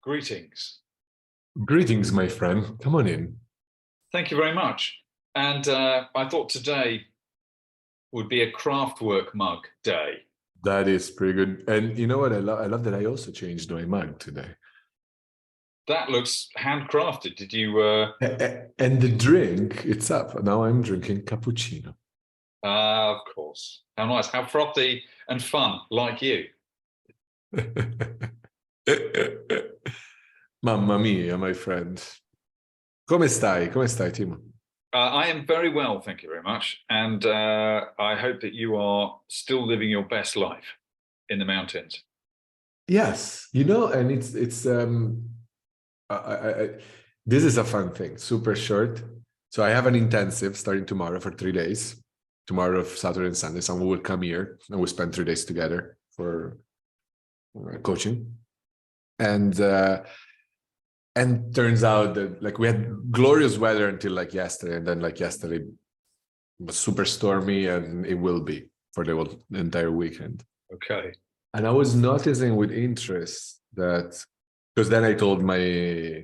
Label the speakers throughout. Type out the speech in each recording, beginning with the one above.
Speaker 1: Greetings.
Speaker 2: Greetings, my friend. Come on in.
Speaker 1: Thank you very much. And I thought today would be a craftwork mug day.
Speaker 2: That is pretty good. And you know what? I love that I also changed my mug today.
Speaker 1: That looks handcrafted. Did you?
Speaker 2: And the drink, it's up. Now I'm drinking cappuccino.
Speaker 1: Of course. How nice. How frothy and fun, like you.
Speaker 2: Mamma mia, my friend. Come stai? Come stai, Timo?
Speaker 1: I am very well, thank you very much. And I hope that you are still living your best life in the mountains.
Speaker 2: Yes, and it's I this is a fun thing, super short. So I have an intensive starting tomorrow for 3 days. Tomorrow, Saturday and Sunday, someone will come here and we'll spend 3 days together for coaching. And turns out that like we had glorious weather until like yesterday, and then like yesterday was super stormy, and it will be for the entire weekend.
Speaker 1: Okay.
Speaker 2: And I was noticing with interest that, because then I told my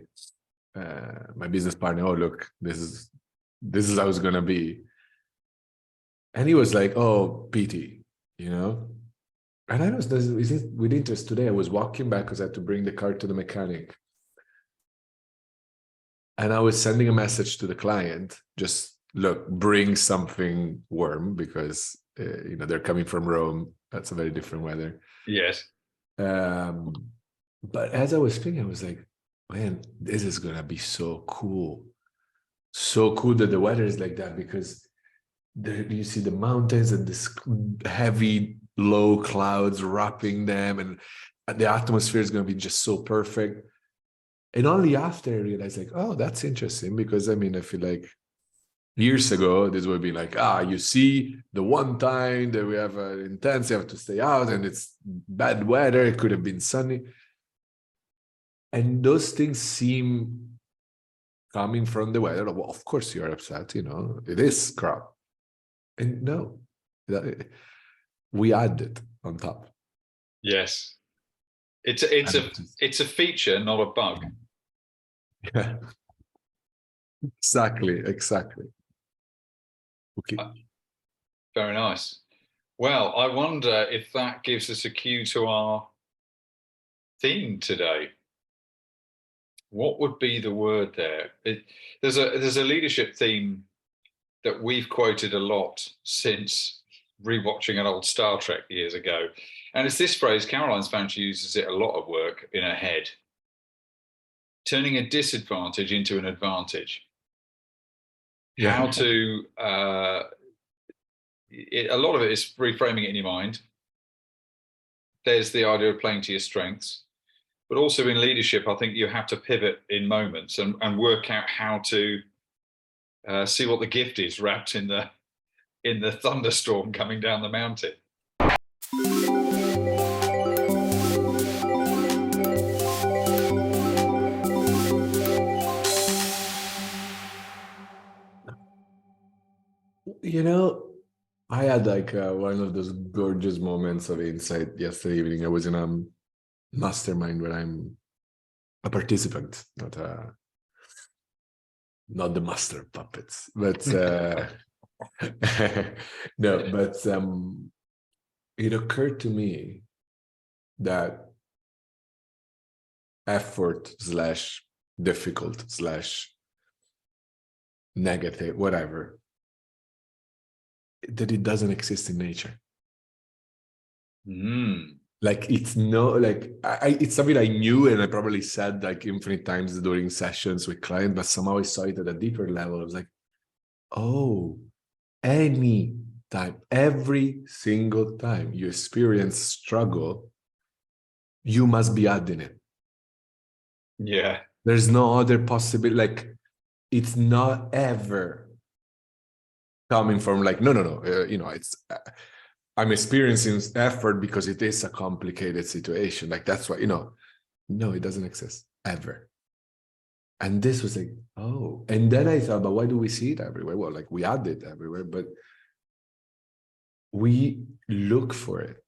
Speaker 2: business partner, "Oh, look, this is how it's gonna be," and he was like, "Oh, pity," you know. And I was with interest today. I was walking back because I had to bring the car to the mechanic, and I was sending a message to the client, just look, bring something warm because they're coming from Rome. That's a very different weather.
Speaker 1: Yes.
Speaker 2: But as I was thinking, I was like, man, this is gonna be so cool. So cool that the weather is like that, because you see the mountains and this heavy low clouds wrapping them, and the atmosphere is going to be just so perfect. And only after I realized, like, oh, that's interesting, because I mean, I feel like years ago this would be like, you see the one time that we have an intense, you have to stay out and it's bad weather, it could have been sunny, and those things seem coming from the weather. Well, of course you're upset, it is crap. And no, we add it on top.
Speaker 1: Yes. It's a feature, not a bug.
Speaker 2: Yeah, exactly. Okay.
Speaker 1: Very nice. Well, I wonder if that gives us a cue to our theme today. What would be the word there? There's a leadership theme that we've quoted a lot since rewatching an old Star Trek years ago. And it's this phrase. Caroline's found she uses it a lot at work in her head: turning a disadvantage into an advantage.
Speaker 2: Yeah.
Speaker 1: How to, a lot of it is reframing it in your mind. There's the idea of playing to your strengths. But also in leadership, I think you have to pivot in moments and work out how to see what the gift is wrapped in the thunderstorm coming down the mountain.
Speaker 2: I had like one of those gorgeous moments of insight yesterday evening. I was in a mastermind where I'm a participant, not the master of puppets, but no, but it occurred to me that effort slash difficult slash negative, whatever, that it doesn't exist in nature. Like it's it's something I knew, and I probably said like infinite times during sessions with clients, but somehow I saw it at a deeper level. I was like, oh, any time, every single time you experience struggle, you must be adding it.
Speaker 1: Yeah.
Speaker 2: There's no other possibility. Like, it's not ever coming from like, no. It's I'm experiencing effort because it is a complicated situation. Like, that's why, no, it doesn't exist ever. And this was like, oh, and then I thought, but why do we see it everywhere? Well, like we add it everywhere, but we look for it.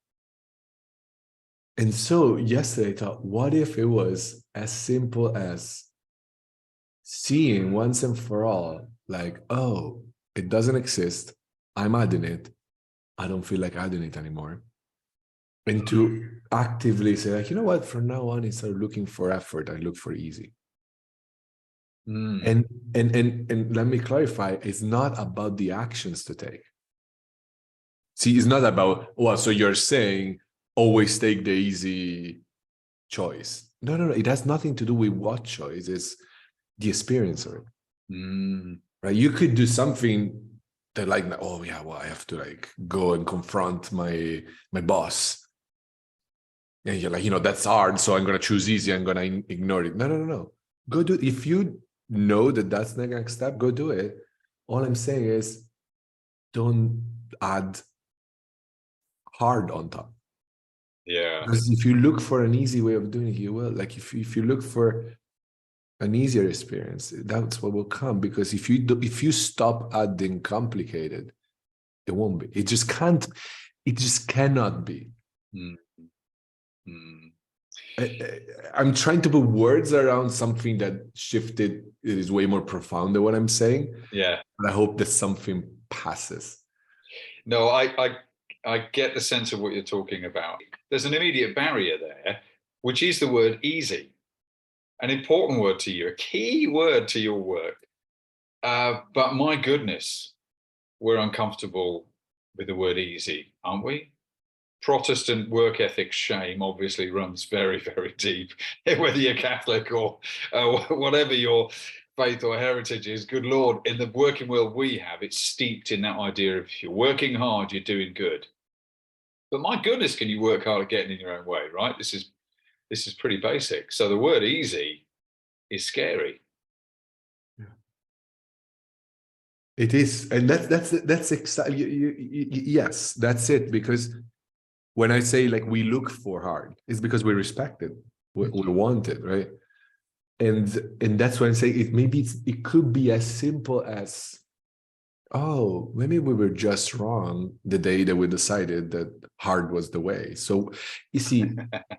Speaker 2: And so yesterday I thought, what if it was as simple as seeing once and for all, like, oh, it doesn't exist. I'm adding it. I don't feel like adding it anymore. And to actively say, like, you know what, from now on, instead of looking for effort, I look for easy.
Speaker 1: Mm.
Speaker 2: And let me clarify, it's not about the actions to take. See, it's not about, well, so you're saying always take the easy choice. No, no, no. It has nothing to do with what choice, it's the experience of it.
Speaker 1: Mm.
Speaker 2: Right? You could do something that, like, oh yeah, well, I have to like go and confront my boss. And you're like, that's hard, so I'm gonna choose easy, I'm gonna ignore it. No, no, no, no. Go do it. If you know that that's the next step, go do it. All I'm saying is don't add hard on top.
Speaker 1: Yeah.
Speaker 2: Because if you look for an easy way of doing it, you will. Like if you look for an easier experience, that's what will come. Because if you stop adding complicated, it won't be. It just can't. It just cannot be.
Speaker 1: Mm. Mm.
Speaker 2: I'm trying to put words around something that shifted. It is way more profound than what I'm saying.
Speaker 1: Yeah.
Speaker 2: But I hope that something passes.
Speaker 1: No, I get the sense of what you're talking about. There's an immediate barrier there, which is the word easy, an important word to you, a key word to your work. But my goodness, we're uncomfortable with the word easy, aren't we? Protestant work ethic shame obviously runs very, very deep, whether you're Catholic or whatever your faith or heritage is. Good Lord, in the working world we have, it's steeped in that idea of if you're working hard, you're doing good. But my goodness, can you work hard at getting in your own way, right? This is pretty basic. So the word easy is scary.
Speaker 2: It is, and that's exactly, yes, that's it. Because when I say like we look for hard, it's because we respect it, we want it, right? And that's why I say it. Maybe it could be as simple as, oh, maybe we were just wrong the day that we decided that hard was the way. So you see,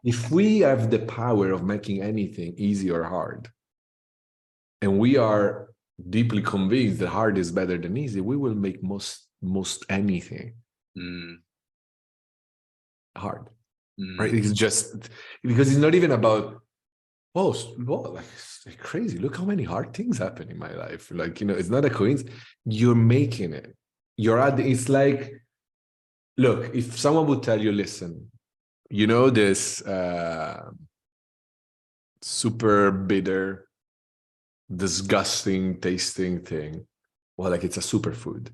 Speaker 2: if we have the power of making anything easy or hard, and we are deeply convinced that hard is better than easy, we will make most anything hard. Right? It's just because it's not even about, oh, well, like it's crazy. Look how many hard things happen in my life. Like, it's not a coincidence. You're making it. You're adding. It's like, look, if someone would tell you, listen, this super bitter, disgusting tasting thing, well, like it's a superfood.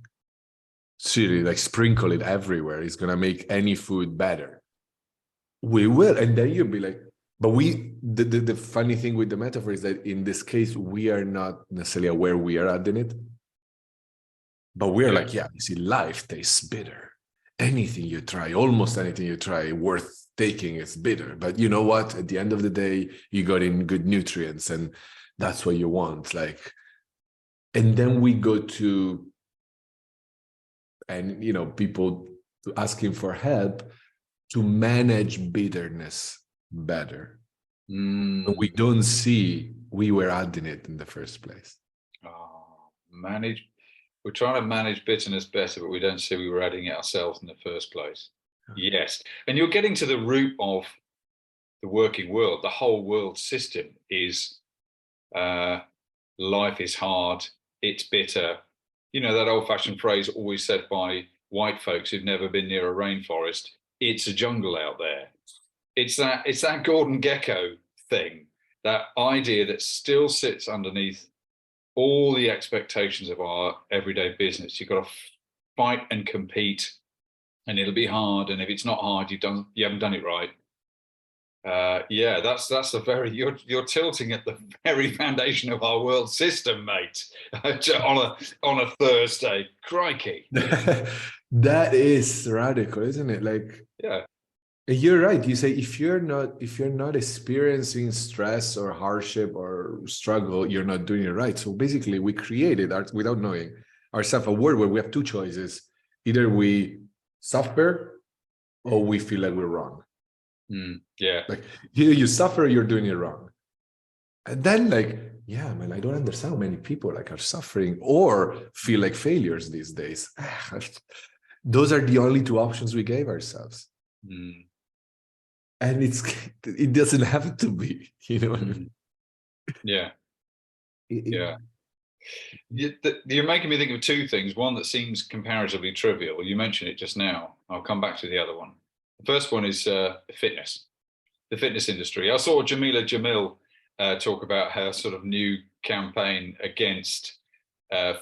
Speaker 2: Seriously, like sprinkle it everywhere. It's gonna make any food better. We will, and then you'll be like, but the funny thing with the metaphor is that in this case, we are not necessarily aware we are adding it. But we're like, yeah, you see, life tastes bitter. Anything you try, almost anything you try worth taking is bitter. But you know what? At the end of the day, you got in good nutrients, and that's what you want. Like, and then we go to, and people asking for help to manage bitterness better. But we don't see we were adding it in the first place.
Speaker 1: We're trying to manage bitterness better, but we don't see we were adding it ourselves in the first place. Yes. And you're getting to the root of the working world. The whole world system is life is hard, it's bitter. That old-fashioned phrase always said by white folks who've never been near a rainforest, it's a jungle out there. It's that Gordon Gekko thing, that idea that still sits underneath all the expectations of our everyday business. You've got to fight and compete, and it'll be hard. And if it's not hard, you haven't done it right. Yeah, that's the very you're tilting at the very foundation of our world system, mate. on a Thursday, crikey.
Speaker 2: That is radical, isn't it? Like,
Speaker 1: yeah,
Speaker 2: you're right. You say if you're not experiencing stress or hardship or struggle, you're not doing it right. So basically, we created without knowing ourselves a world where we have two choices: either we suffer or we feel like we're wrong.
Speaker 1: Yeah.
Speaker 2: Like you suffer, you're doing it wrong. And then like, yeah, man, I don't understand how many people like are suffering or feel like failures these days. Those are the only two options we gave ourselves.
Speaker 1: Mm.
Speaker 2: And it doesn't have to be, you know.
Speaker 1: Yeah.
Speaker 2: It,
Speaker 1: Yeah. You're making me think of two things. One that seems comparatively trivial. You mentioned it just now. I'll come back to the other one. The first one is fitness, the fitness industry. I saw Jamila Jamil talk about her sort of new campaign against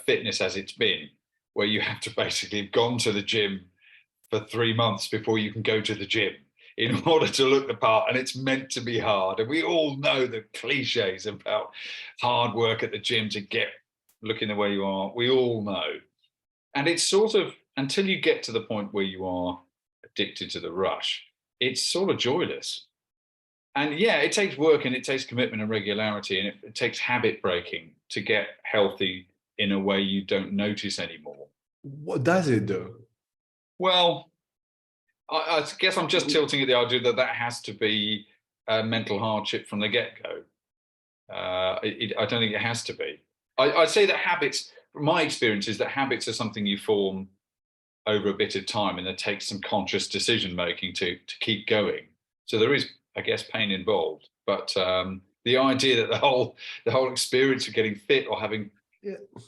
Speaker 1: fitness as it's been, where you have to basically have gone to the gym for 3 months before you can go to the gym in order to look the part. And it's meant to be hard. And we all know the cliches about hard work at the gym to get looking the way you are. We all know. And it's sort of until you get to the point where you are addicted to the rush, it's sort of joyless. And yeah, it takes work and it takes commitment and regularity and it takes habit breaking to get healthy in a way you don't notice anymore.
Speaker 2: what does it do?
Speaker 1: Well, I guess I'm just tilting at the idea that that has to be a mental hardship from the get-go. I don't think it has to be. I'd say that habits, from my experience, is that habits are something you form over a bit of time, and it takes some conscious decision making to keep going. So there is, I guess, pain involved. But the idea that the whole experience of getting fit or having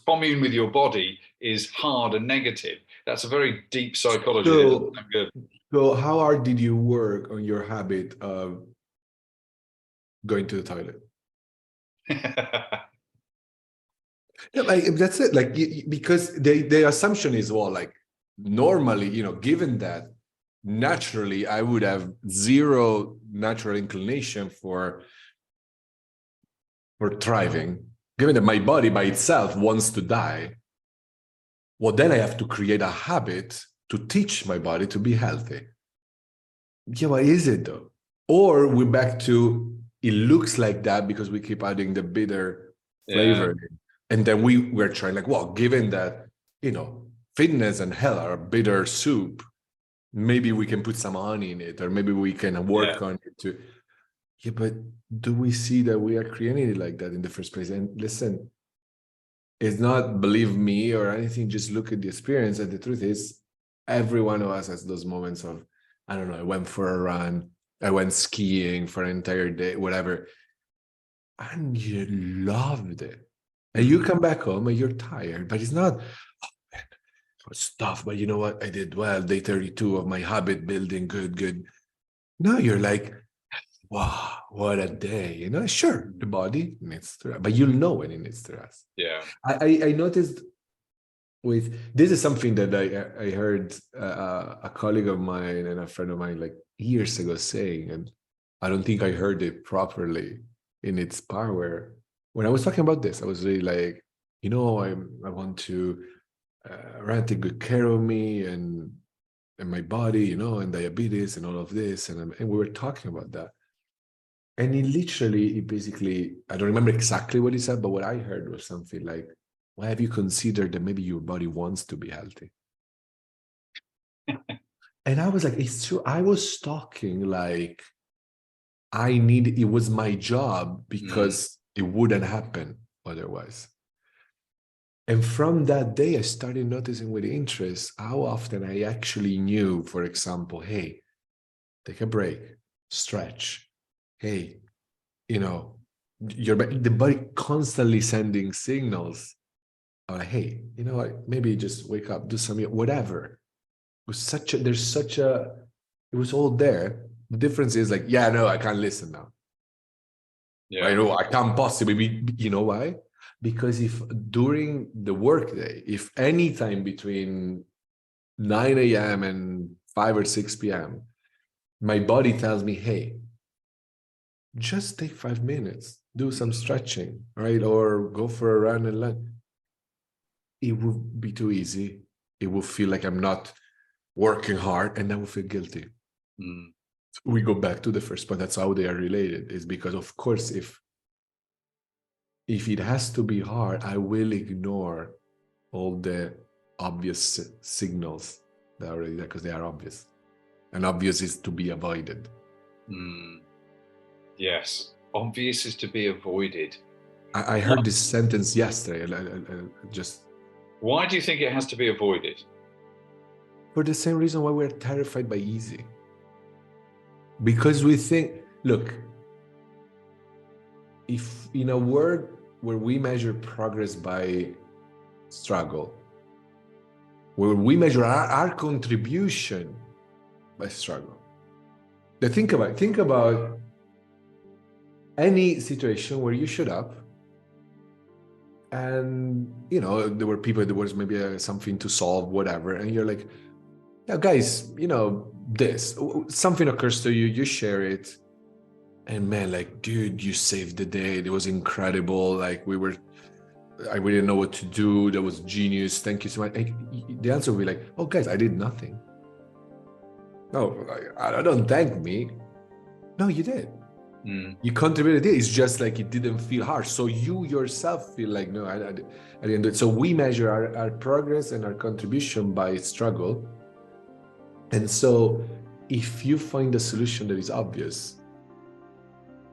Speaker 1: commune with your body is hard and negative. That's a very deep psychology. That doesn't sound good.
Speaker 2: So how hard did you work on your habit of going to the toilet? Yeah, like that's it. Like because the assumption is, well, like normally, given that naturally I would have zero natural inclination for thriving, given that my body by itself wants to die. Well, then I have to create a habit to teach my body to be healthy. Yeah, what is it though? Or we're back to it looks like that because we keep adding the bitter flavor.
Speaker 1: Yeah.
Speaker 2: And then we're trying like, well, given that, fitness and health are a bitter soup, maybe we can put some honey in it, or maybe we can work
Speaker 1: Yeah.
Speaker 2: on it to. Yeah, but do we see that we are creating it like that in the first place? And listen, it's not believe me or anything, just look at the experience. And the truth is, every one of us has those moments of, I don't know, I went for a run, I went skiing for an entire day, whatever, and you loved it. And you come back home and you're tired, but it's not, oh man, stuff, but you know what? I did well, day 32 of my habit building, good. No, you're like, wow, what a day. Sure, the body needs to rest, but you'll know when it needs to rest.
Speaker 1: Yeah.
Speaker 2: I noticed with this is something that I heard a colleague of mine and a friend of mine like years ago saying, and I don't think I heard it properly in its power. When I was talking about this, I was really like, I want to Ryan take good care of me and my body, and diabetes and all of this, and we were talking about that. And he basically, I don't remember exactly what he said, but what I heard was something like, well, have you considered that maybe your body wants to be healthy? And I was like, it's true. I was talking like it was my job because it wouldn't happen otherwise. And from that day, I started noticing with interest how often I actually knew, for example, hey, take a break, stretch. Hey, the body constantly sending signals. Hey, you know what? Maybe just wake up, do something, whatever. It was all there. The difference is like, yeah, no, I can't listen now.
Speaker 1: Yeah.
Speaker 2: I know I can't possibly be, you know why? Because if during the workday, if any time between 9 a.m. and 5 or 6 p.m., my body tells me, hey, just take 5 minutes, do some stretching, right? Or go for a run and lunch. It would be too easy. It will feel like I'm not working hard, and I will feel guilty. We go back to the first point. That's how they are related, is because, of course, if it has to be hard, I will ignore all the obvious signals that are already there because they are obvious. And obvious is to be avoided.
Speaker 1: Yes. Obvious is to be avoided.
Speaker 2: I heard this sentence yesterday. Just
Speaker 1: Why do you think it has to be avoided?
Speaker 2: for the same reason why we're terrified by easy. Because we think, look, if in a world where we measure progress by struggle, where we measure our contribution by struggle, then think about any situation where you showed up and there were people, there was maybe something to solve, whatever, and you're like, yeah, guys, this something occurs to you, you share it, and man, like, dude, you saved the day, it was incredible, like I didn't know what to do, that was genius, thank you so much. And the answer will be like, oh guys, I did nothing. No, I don't thank me. No, you did. You contributed. It's just like it didn't feel hard. So you yourself feel like, no, I didn't do it. So we measure our progress and our contribution by struggle. And so if you find a solution that is obvious,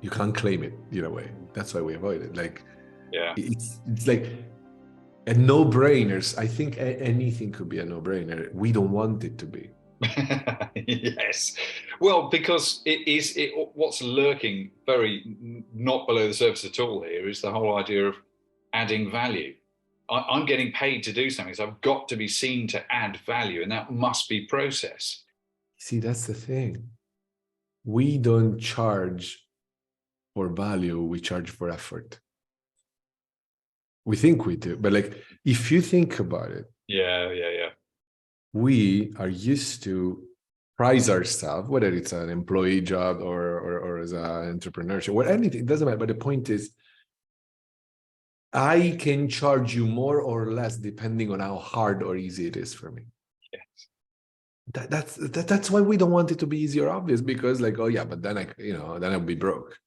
Speaker 2: you can't claim it in a way. That's why we avoid it. Like,
Speaker 1: Yeah.
Speaker 2: it's like a no-brainers. I think anything could be a no-brainer. We don't want it to be.
Speaker 1: Yes. Well, because what's lurking very not below the surface at all here is the whole idea of adding value. I'm getting paid to do something, so I've got to be seen to add value, and that must be process.
Speaker 2: See, that's the thing. We don't charge for value, we charge for effort. We think we do, but like, if you think about it,
Speaker 1: Yeah.
Speaker 2: we are used to price ourselves, whether it's an employee job or as an entrepreneurship or anything, it doesn't matter. But the point is, I can charge you more or less depending on how hard or easy it is for me.
Speaker 1: Yes.
Speaker 2: That's why we don't want it to be easy or obvious, because like, oh yeah, but then then I'll be broke.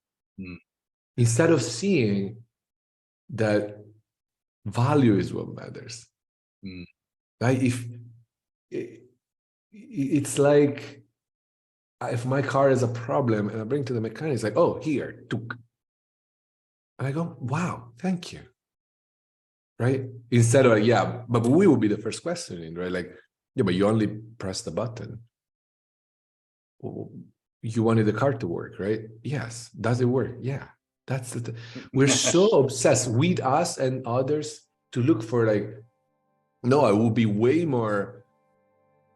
Speaker 2: Instead of seeing that value is what matters. Right? If it's like, if my car has a problem and I bring to the mechanic, it's like, oh, here, tuk. And I go, wow, thank you. Right? Instead of, yeah, but we will be the first questioning, right? Like, yeah, but you only press the button. You wanted the car to work, right? Yes. Does it work? Yeah. That's we're so obsessed with us and others to look for like, no, I will be way more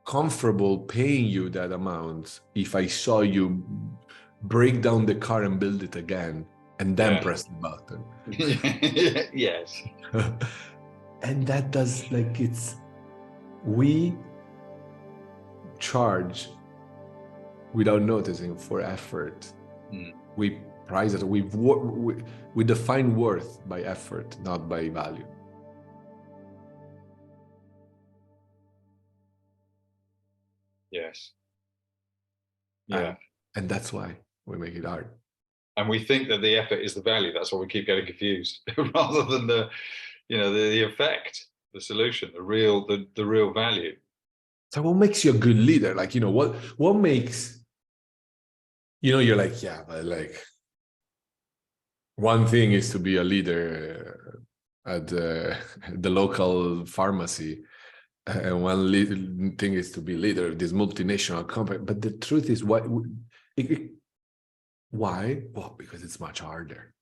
Speaker 2: comfortable paying you that amount if I saw you break down the car and build it again and then press the button.
Speaker 1: Yes.
Speaker 2: And that does, like, we charge without noticing for effort. We price it, we define worth by effort, not by value.
Speaker 1: Yes. Yeah.
Speaker 2: And that's why we make it hard.
Speaker 1: And we think that the effort is the value. That's why we keep getting confused, rather than the effect, the solution, the real value.
Speaker 2: So what makes you a good leader? Like, what makes, you're like, yeah, but like, one thing is to be a leader at the local pharmacy, and one thing is to be leader of this multinational company. But the truth is, why? Well, because it's much harder.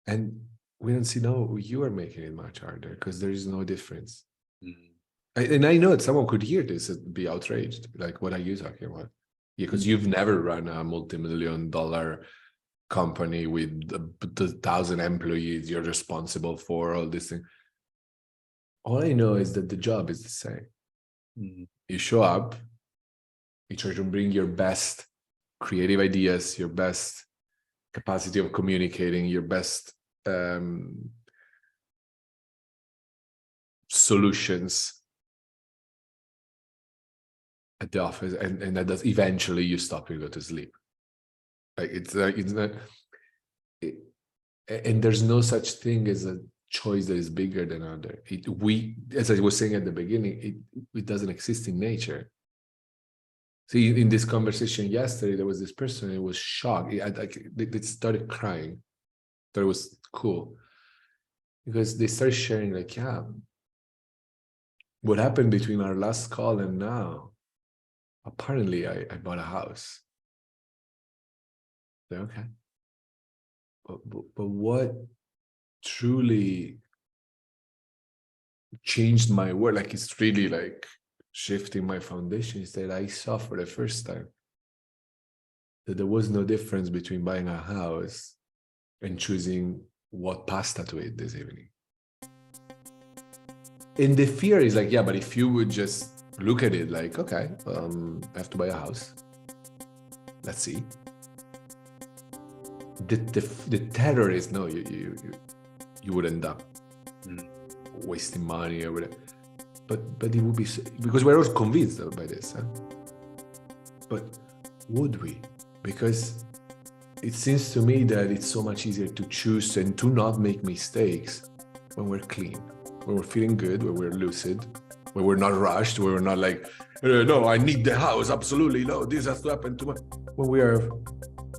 Speaker 2: And we don't see, no, you are making it much harder because there is no difference. And I know that someone could hear this and be outraged. Like, what are you talking about? Yeah, because you've never run a multi-million-dollar company with 1,000 employees. You're responsible for all this thing. All I know is that the job is the same. You show up, you try to bring your best creative ideas, your best capacity of communicating, your best solutions at the office, and that does, eventually you stop, you go to sleep. Like, it's not, and there's no such thing as a choice that is bigger than other. As I was saying at the beginning, it doesn't exist in nature. See, in this conversation yesterday, there was this person, it was shocked. They started crying. Thought it was cool. Because they started sharing, like, yeah, what happened between our last call and now? Apparently, I bought a house. They're okay. But what truly changed my world, like it's really like shifting my foundation, is that I saw for the first time that there was no difference between buying a house and choosing what pasta to eat this evening. And the fear is like, yeah, but if you would just look at it like, okay, I have to buy a house. Let's see. The terror is no, you would end up wasting money or whatever. But it would be, because we're all convinced by this. Huh? But would we? Because it seems to me that it's so much easier to choose and to not make mistakes when we're clean, when we're feeling good, when we're lucid, when we're not rushed, when we're not like, no, I need the house, absolutely, no, this has to happen to me. When we are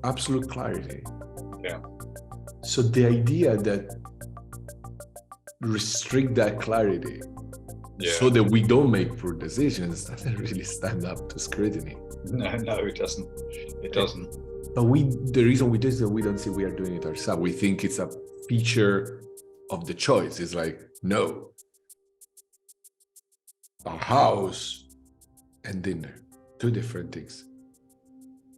Speaker 2: absolute clarity.
Speaker 1: Yeah.
Speaker 2: So the idea that restrict that clarity so that we don't make poor decisions doesn't really stand up to scrutiny.
Speaker 1: No, it doesn't. It doesn't.
Speaker 2: But the reason we do is that we don't see we are doing it ourselves. We think it's a feature of the choice. It's like, no, a house and dinner, two different things.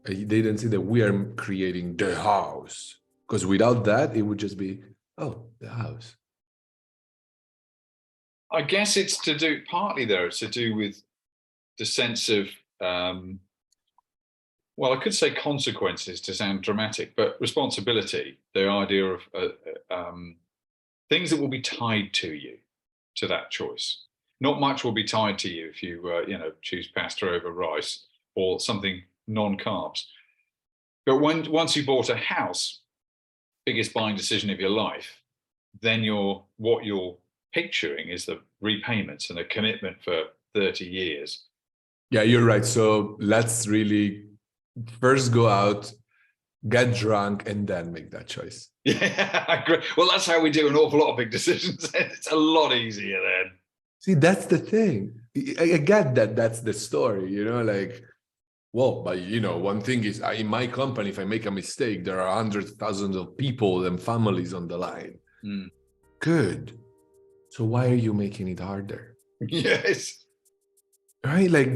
Speaker 2: They don't see that we are creating the house, because without that, it would just be, oh, the house.
Speaker 1: I guess it's to do partly there. It's to do with the sense of, well, I could say consequences to sound dramatic, but responsibility. The idea of things that will be tied to you, to that choice. Not much will be tied to you if you, choose pasta over rice or something non-carbs. But once you bought a house, biggest buying decision of your life, then what you're picturing is the repayments and a commitment for 30 years.
Speaker 2: Yeah, you're right. So let's really first go out, get drunk, and then make that choice.
Speaker 1: Yeah, I agree. Well, that's how we do an awful lot of big decisions. It's a lot easier then.
Speaker 2: See, that's the thing. I get that that's the story, like, well, but one thing is, in my company, if I make a mistake, there are hundreds, thousands of people and families on the line. Good. So why are you making it harder?
Speaker 1: Yes.
Speaker 2: Right? Like,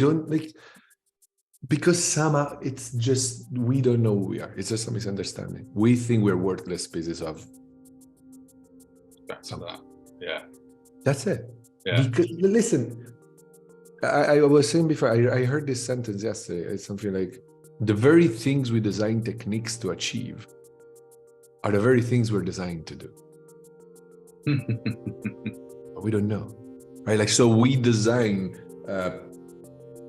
Speaker 2: because somehow it's just, we don't know who we are. It's just a misunderstanding. We think we're worthless pieces of
Speaker 1: something. Yeah.
Speaker 2: That's it.
Speaker 1: Yeah.
Speaker 2: Because, listen, I was saying before, I heard this sentence yesterday. It's something like, the very things we design techniques to achieve are the very things we're designed to do. But we don't know, right? Like, so we design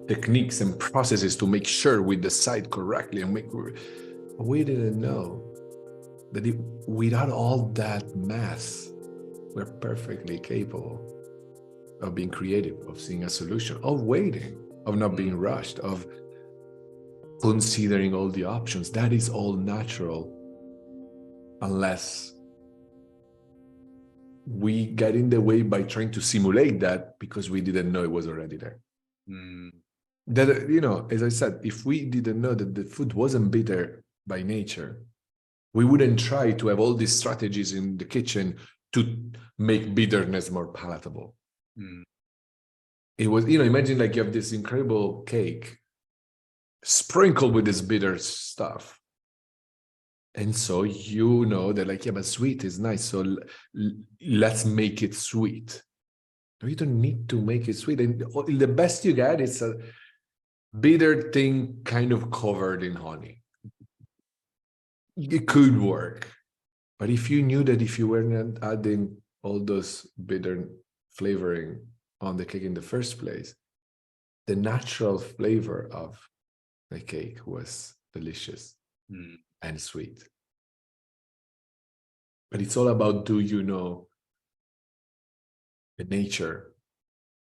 Speaker 2: techniques and processes to make sure we decide correctly but we didn't know that without all that mess, we're perfectly capable of being creative, of seeing a solution, of waiting, of not being rushed, of considering all the options. That is all natural, unless we get in the way by trying to simulate that because we didn't know it was already there. That, as I said, if we didn't know that the food wasn't bitter by nature, we wouldn't try to have all these strategies in the kitchen to make bitterness more palatable. It was, imagine like you have this incredible cake sprinkled with this bitter stuff. And so that like, yeah, but sweet is nice. So let's make it sweet. No, you don't need to make it sweet. And the best you get is a bitter thing kind of covered in honey. It could work. But if you knew that if you weren't adding all those bitter flavoring on the cake in the first place, the natural flavor of the cake was delicious and sweet. But it's all about, do you know the nature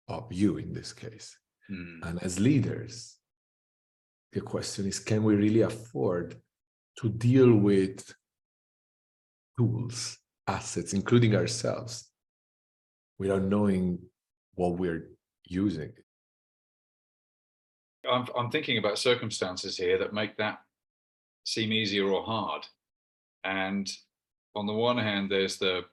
Speaker 2: of you in this case? And as leaders, the question is, can we really afford to deal with tools, assets, including ourselves, without knowing what we're using?
Speaker 1: I'm thinking about circumstances here that make that seem easier or hard. And on the one hand, there's the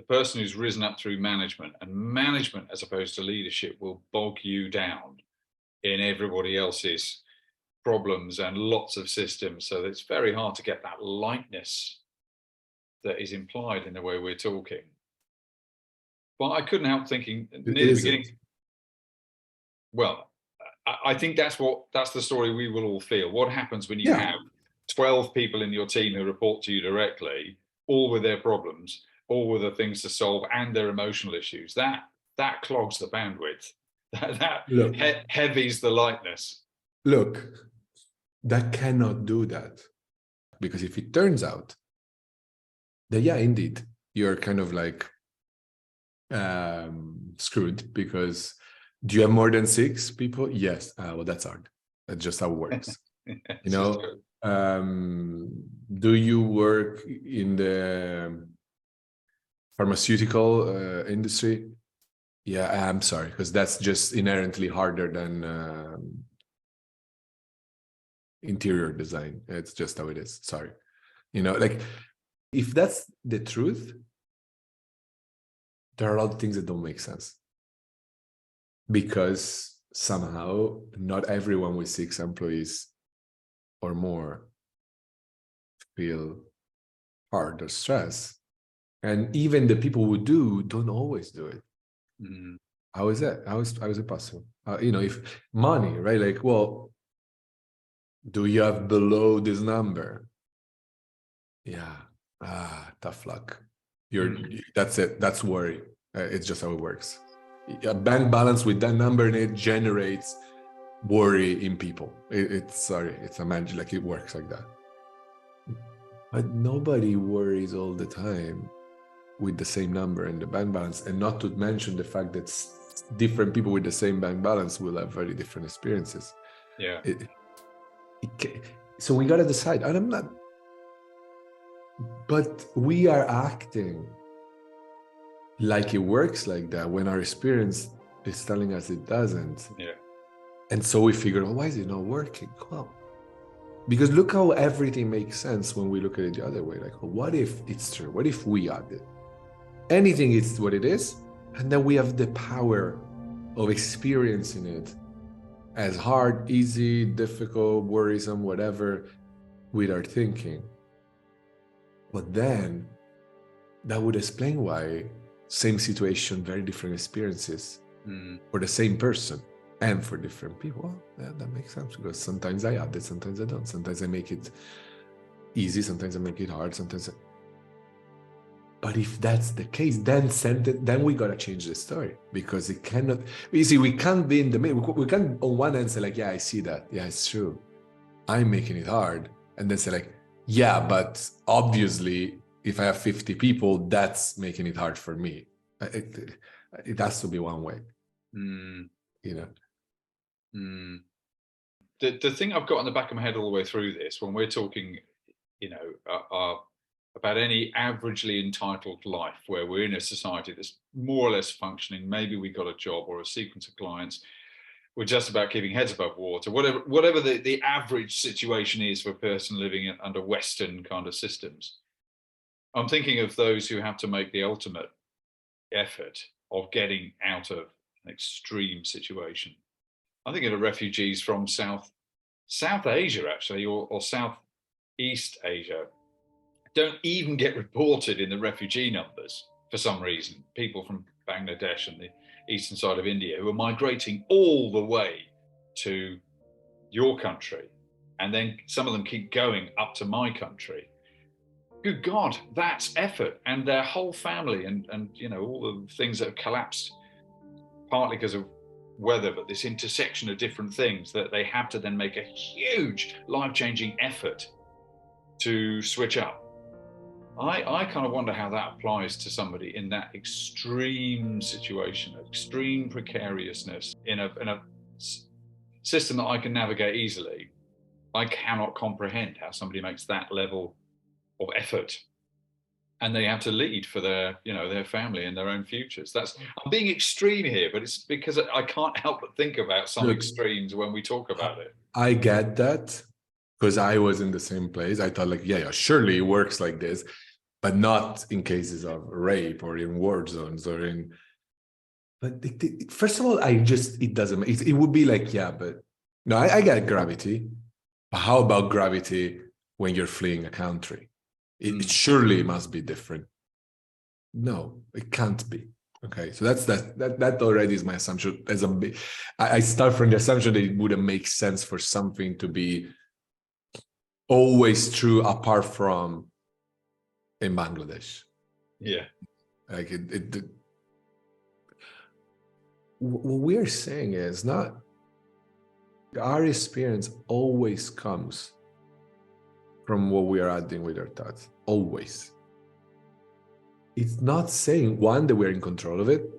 Speaker 1: person who's risen up through management, and management as opposed to leadership will bog you down in everybody else's problems and lots of systems. So it's very hard to get that lightness that is implied in the way we're talking. But I couldn't help thinking near the beginning, well, I think that's the story we will all feel. What happens when you have 12 people in your team who report to you directly, all with their problems, all with the things to solve and their emotional issues? That clogs the bandwidth. That heavies the lightness.
Speaker 2: Look, that cannot do that. Because if it turns out that, yeah, indeed, you're kind of like screwed, because do you have more than 6 people? Yes. Well, that's hard. That's just how it works. You know, do you work in the pharmaceutical industry? Yeah, I'm sorry, because that's just inherently harder than interior design. It's just how it is. Sorry. You know, like, if that's the truth, there are a lot of things that don't make sense, because somehow not everyone with 6 employees or more feel hard or stress, and even the people who do don't always do it. How is that? How is it possible? You know, if money, right? Like, well, do you have below this number? Yeah. Tough luck. That's it. That's worry. It's just how it works. A bank balance with that number in it generates worry in people. It's a magic, like, it works like that. But nobody worries all the time with the same number in the bank balance, and not to mention the fact that different people with the same bank balance will have very different experiences.
Speaker 1: Yeah.
Speaker 2: So we got to decide. And I'm not, but we are acting like it works like that when our experience is telling us it doesn't.
Speaker 1: Yeah.
Speaker 2: And so we figure, why is it not working? Well, because look how everything makes sense when we look at it the other way. Like, well, what if it's true? What if we add it? Anything is what it is, and then we have the power of experiencing it as hard, easy, difficult, worrisome, whatever, with our thinking. But then that would explain why same situation, very different experiences for the same person and for different people. Well, yeah, that makes sense, because sometimes I add it, sometimes I don't. Sometimes I make it easy, sometimes I make it hard, sometimes But if that's the case, then we gotta change the story, because it cannot. You see, we can't be in the middle. We can't on one end say like, yeah, I see that. Yeah, it's true. I'm making it hard, and then say like, yeah, but obviously, if I have 50 people, that's making it hard for me. It has to be one way. You know.
Speaker 1: The thing I've got in the back of my head all the way through this, when we're talking, you know, about any averagely entitled life where we're in a society that's more or less functioning, maybe we got a job or a sequence of clients, we're just about keeping heads above water, whatever the average situation is for a person living under Western kind of systems. I'm thinking of those who have to make the ultimate effort of getting out of an extreme situation. I'm thinking of refugees from South Asia, actually, or Southeast Asia. Don't even get reported in the refugee numbers for some reason. People from Bangladesh and the eastern side of India who are migrating all the way to your country, and then some of them keep going up to my country. Good God, that's effort, and their whole family, and you know, all the things that have collapsed, partly because of weather, but this intersection of different things, that they have to then make a huge life-changing effort to switch up. I kind of wonder how that applies to somebody in that extreme situation, extreme precariousness, in a system that I can navigate easily, I cannot comprehend how somebody makes that level of effort, and they have to lead for their, their family and their own futures. I'm being extreme here, but it's because I can't help but think about some
Speaker 2: Look,
Speaker 1: extremes when we talk about it.
Speaker 2: I get that, because I was in the same place. I thought like, yeah, surely it works like this, but not in cases of rape or in war zones or in. But first of all, it doesn't. It would be like, yeah, but no, I get gravity. But how about gravity when you're fleeing a country? It surely must be different. No, it can't be. Okay, so that already is my assumption. I start from the assumption that it wouldn't make sense for something to be always true apart from in Bangladesh.
Speaker 1: Yeah.
Speaker 2: Like what we're saying is not our experience always comes from what we are adding with our thoughts. Always. It's not saying, one, that we're in control of it.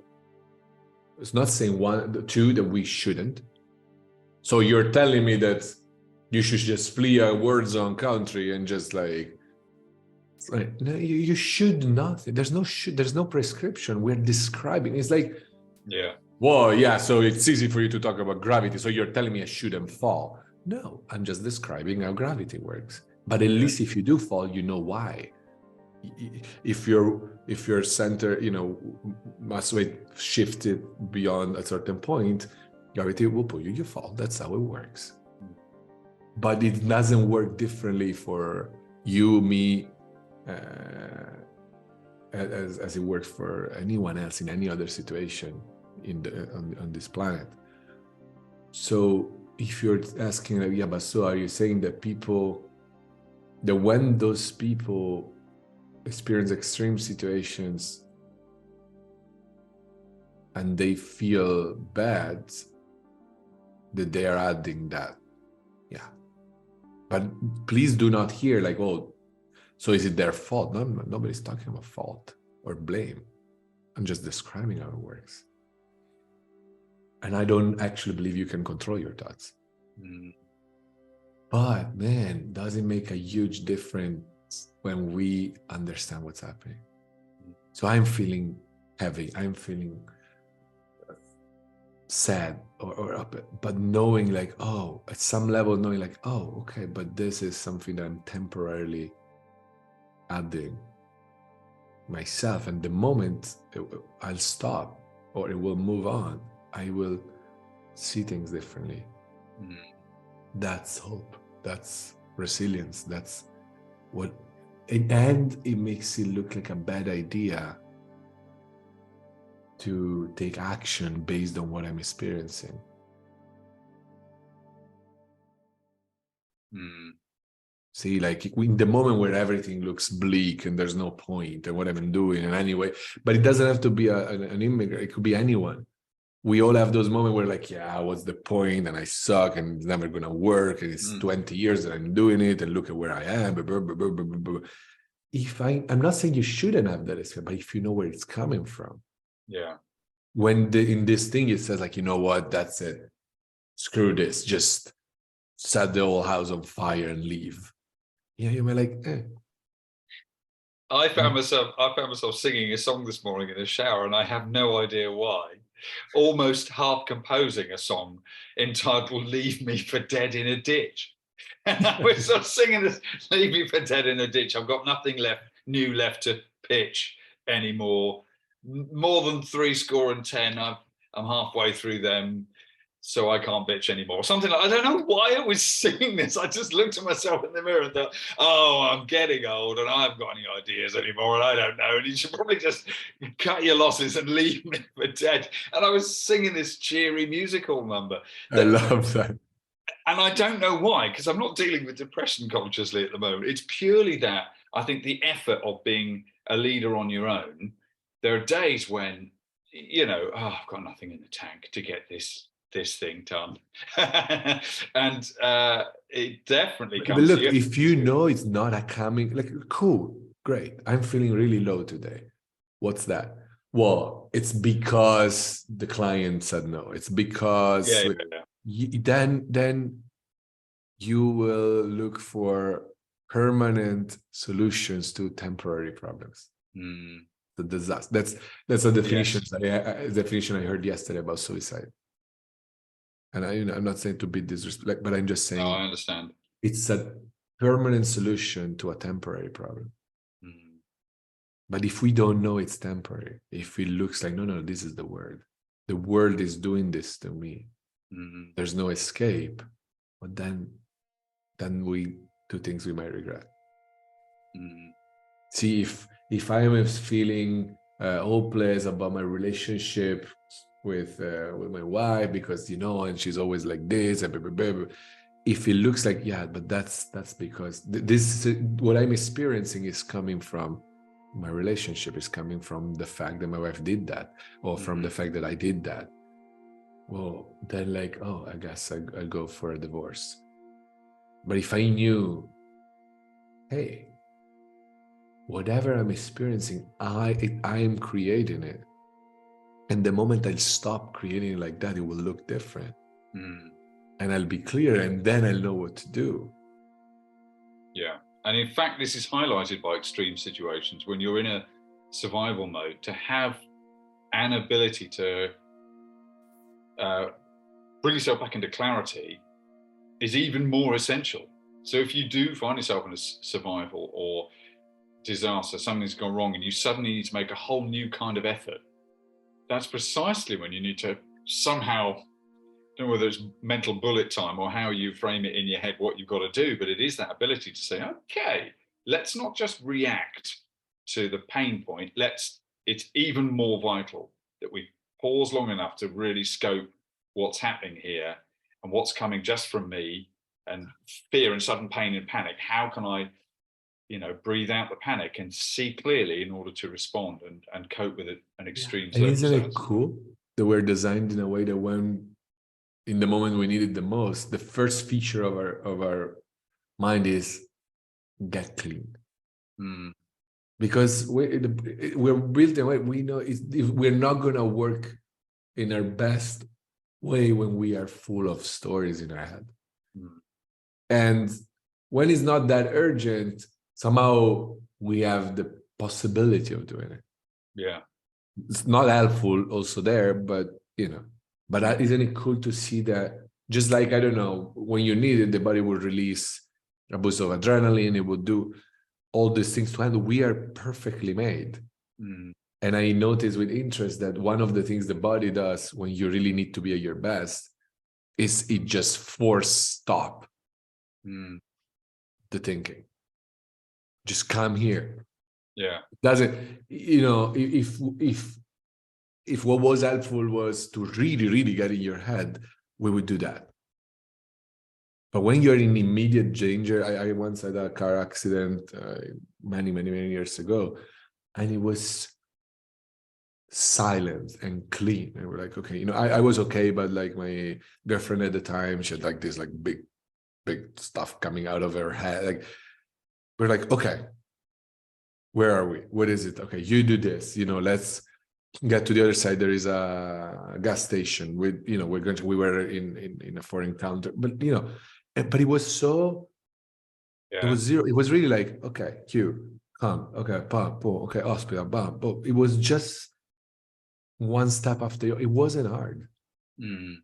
Speaker 2: It's not saying, two, that we shouldn't. So you're telling me that you should just flee a war zone country and just like, no, you should not. There's no prescription. We're describing. It's like,
Speaker 1: yeah.
Speaker 2: Well, yeah, so it's easy for you to talk about gravity. So you're telling me I shouldn't fall. No, I'm just describing how gravity works. But at least if you do fall, you know why. If your center, mass weight shifted beyond a certain point, gravity will pull you, you fall. That's how it works. But it doesn't work differently for you, me, as it works for anyone else in any other situation on this planet. So if you're asking, like, yeah, but so are you saying that when those people experience extreme situations and they feel bad, that they are adding that? Yeah. But please do not hear like, oh, so is it their fault? No, nobody's talking about fault or blame. I'm just describing how it works. And I don't actually believe you can control your thoughts. But man, does it make a huge difference when we understand what's happening? So I'm feeling heavy. I'm feeling sad or up, but knowing like, oh, at some level, knowing like, oh, okay, but this is something that I'm temporarily adding myself. And the moment I'll stop or it will move on, I will see things differently. That's hope. That's resilience. That's what, and it makes it look like a bad idea to take action based on what I'm experiencing. See, like in the moment where everything looks bleak and there's no point and what I've been doing, and anyway, but it doesn't have to be an immigrant. It could be anyone. We all have those moments where like, yeah, what's the point? And I suck and it's never going to work. And it's 20 years that I'm doing it and look at where I am. I'm not saying you shouldn't have that experience, but if you know where it's coming from. Yeah. When in this thing, it says like, you know what, that's it. Screw this. Just set the whole house on fire and leave. Yeah, you were like, eh.
Speaker 1: I found myself singing a song this morning in the shower, and I have no idea why. Almost half composing a song entitled "Leave Me for Dead in a Ditch," and I was sort of singing this "Leave Me for Dead in a Ditch." I've got nothing new left to pitch anymore. More than 10. I'm halfway through them. So I can't bitch anymore. Something like, I don't know why I was singing this. I just looked at myself in the mirror and thought, oh, I'm getting old and I haven't got any ideas anymore and I don't know. And you should probably just cut your losses and leave me for dead. And I was singing this cheery musical number.
Speaker 2: I love that.
Speaker 1: And I don't know why, because I'm not dealing with depression consciously at the moment. It's purely that I think the effort of being a leader on your own, there are days when, I've got nothing in the tank to get this thing done. And it definitely comes.
Speaker 2: But look, if you know it's not a coming, like, cool, great. I'm feeling really low today. What's that? Well, it's because the client said no. It's because then you will look for permanent solutions to temporary problems. The disaster. That's a definition.
Speaker 1: Yes.
Speaker 2: Definition I heard yesterday about suicide. And I'm not saying to be disrespectful, but I'm just
Speaker 1: No,
Speaker 2: saying
Speaker 1: I understand.
Speaker 2: it's a permanent solution to a temporary problem. But if we don't know it's temporary, if it looks like, no, this is the world is doing this to me, there's no escape, but then we do things we might regret. See, if I am feeling hopeless about my relationship with my wife because and she's always like this, and blah, blah, blah, if it looks like but that's because this what I'm experiencing is coming from my relationship, is coming from the fact that my wife did that, or from the fact that I did that. Well, then I guess I go for a divorce. But if I knew, hey, whatever I'm experiencing, I am creating it. And the moment I stop creating it like that, it will look different. And I'll be clear, and then I'll know what to do.
Speaker 1: Yeah. And in fact, this is highlighted by extreme situations when you're in a survival mode. To have an ability to bring yourself back into clarity is even more essential. So if you do find yourself in a survival or disaster, something's gone wrong, and you suddenly need to make a whole new kind of effort, that's precisely when you need to somehow, I don't know whether it's mental bullet time or how you frame it in your head, what you've got to do, but it is that ability to say, okay, let's not just react to the pain point. It's even more vital that we pause long enough to really scope what's happening here and what's coming just from me, and fear and sudden pain and panic. How can I, breathe out the panic and see clearly in order to respond and cope with an extreme circumstance.
Speaker 2: And isn't it cool that we're designed in a way that when in the moment we need it the most, the first feature of our mind is get clean. Because we're built in a way, we know we're not going to work in our best way when we are full of stories in our head. And when it's not that urgent, somehow we have the possibility of doing it.
Speaker 1: Yeah.
Speaker 2: It's not helpful also there, but but isn't it cool to see that, just like, I don't know, when you need it, the body will release a boost of adrenaline, it will do all these things to handle. We are perfectly made. And I noticed with interest that one of the things the body does when you really need to be at your best is it just stop the thinking. Just come here.
Speaker 1: Yeah.
Speaker 2: Doesn't, if what was helpful was to really, really get in your head, we would do that. But when you're in immediate danger, I once had a car accident many, many, many years ago, and it was silent and clean. And we're like, okay, I was okay, but like my girlfriend at the time, she had like this like big stuff coming out of her head. Like, we're like, okay, where are we? What is it? Okay, you do this. Let's get to the other side. There is a gas station. We were in a foreign country, but but it was so. Yeah. It was zero. It was really like, okay, Q, come, okay, pump, boom, okay, hospital, bam, boom. It was just one step after the other. It wasn't hard. It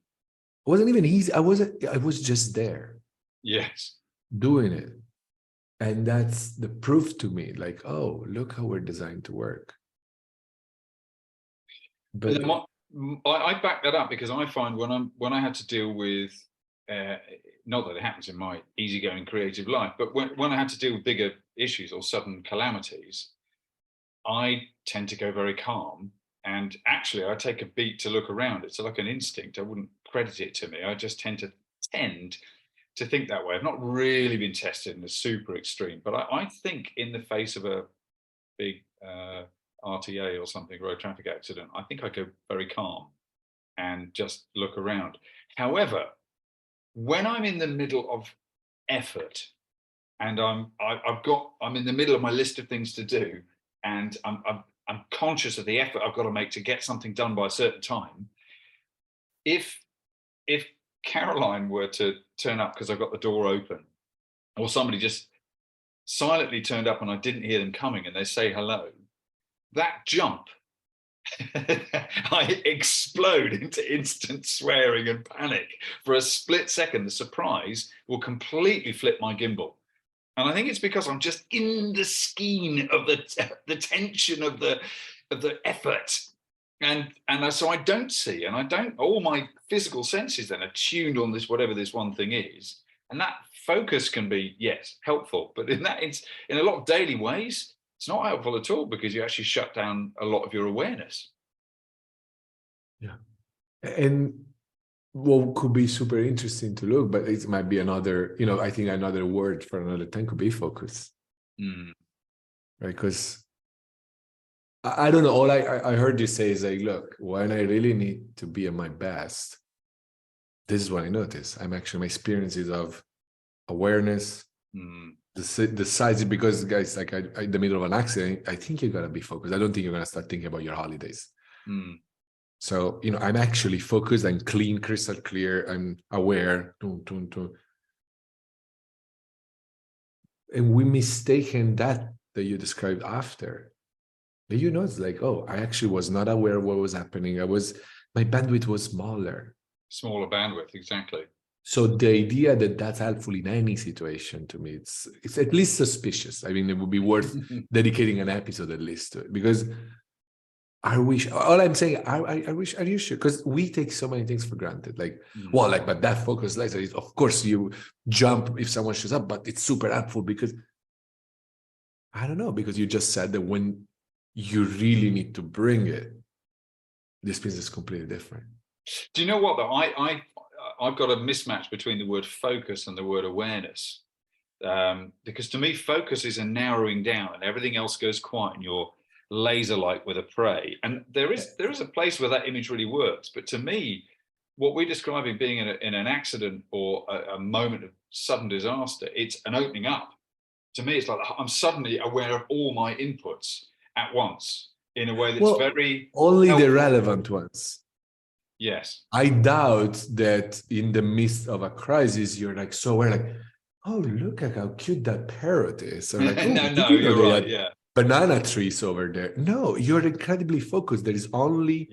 Speaker 2: wasn't even easy. I was just there.
Speaker 1: Yes.
Speaker 2: Doing it. And that's the proof to me, like, oh, look how we're designed to work.
Speaker 1: But I back that up because I find when I had to deal with, not that it happens in my easygoing creative life, but when I had to deal with bigger issues or sudden calamities, I tend to go very calm. And actually, I take a beat to look around. It's like an instinct. I wouldn't credit it to me. I just tend to think that way. I've not really been tested in the super extreme, but I think in the face of a big RTA or something, road traffic accident, I think I go very calm and just look around. However, when I'm in the middle of effort and I'm in the middle of my list of things to do, and I'm conscious of the effort I've got to make to get something done by a certain time. If Caroline were to turn up because I got the door open, or somebody just silently turned up and I didn't hear them coming and they say hello, that jump, I explode into instant swearing and panic. For a split second, the surprise will completely flip my gimbal. And I think it's because I'm just in the skein of the tension of the effort. And so I don't see, and I don't, all my physical senses then are tuned on this, whatever this one thing is. And that focus can be, yes, helpful, but in a lot of daily ways, it's not helpful at all because you actually shut down a lot of your awareness.
Speaker 2: Yeah. And what could be super interesting to look, but it might be another, I think another word for another time could be focus.
Speaker 1: Mm.
Speaker 2: Right? Because I don't know, all I heard you say is like, look, when I really need to be at my best, this is what I notice. I'm actually, my experiences of awareness, the size, because guys, like in the middle of an accident, I think you gotta be focused. I don't think you're gonna start thinking about your holidays. So, I'm actually focused and clean, crystal clear. I'm aware. And we mistaken that you described after. It's like, oh, I actually was not aware of what was happening. My bandwidth was smaller.
Speaker 1: Smaller bandwidth, exactly.
Speaker 2: So the idea that that's helpful in any situation, to me, it's at least suspicious. I mean, it would be worth dedicating an episode at least to it, because I wish, all I'm saying, I wish, are you sure? Because we take so many things for granted. Like, but that focus laser is, of course, you jump if someone shows up, but it's super helpful because, I don't know, because you just said that when you really need to bring it, this piece is completely different.
Speaker 1: Do you know what, though? I've got a mismatch between the word focus and the word awareness. Because to me, focus is a narrowing down and everything else goes quiet and you're laser-like with a prey. And there is a place where that image really works. But to me, what we're describing being in an accident or a moment of sudden disaster, it's an opening up. To me, it's like I'm suddenly aware of all my inputs at once in a way that's very
Speaker 2: only
Speaker 1: helpful.
Speaker 2: The relevant ones.
Speaker 1: Yes.
Speaker 2: I doubt that in the midst of a crisis, you're like, so we're like, oh, look at how cute that parrot is. Or like, oh,
Speaker 1: no, you're right. Yeah.
Speaker 2: Banana trees over there. No, you're incredibly focused. There is only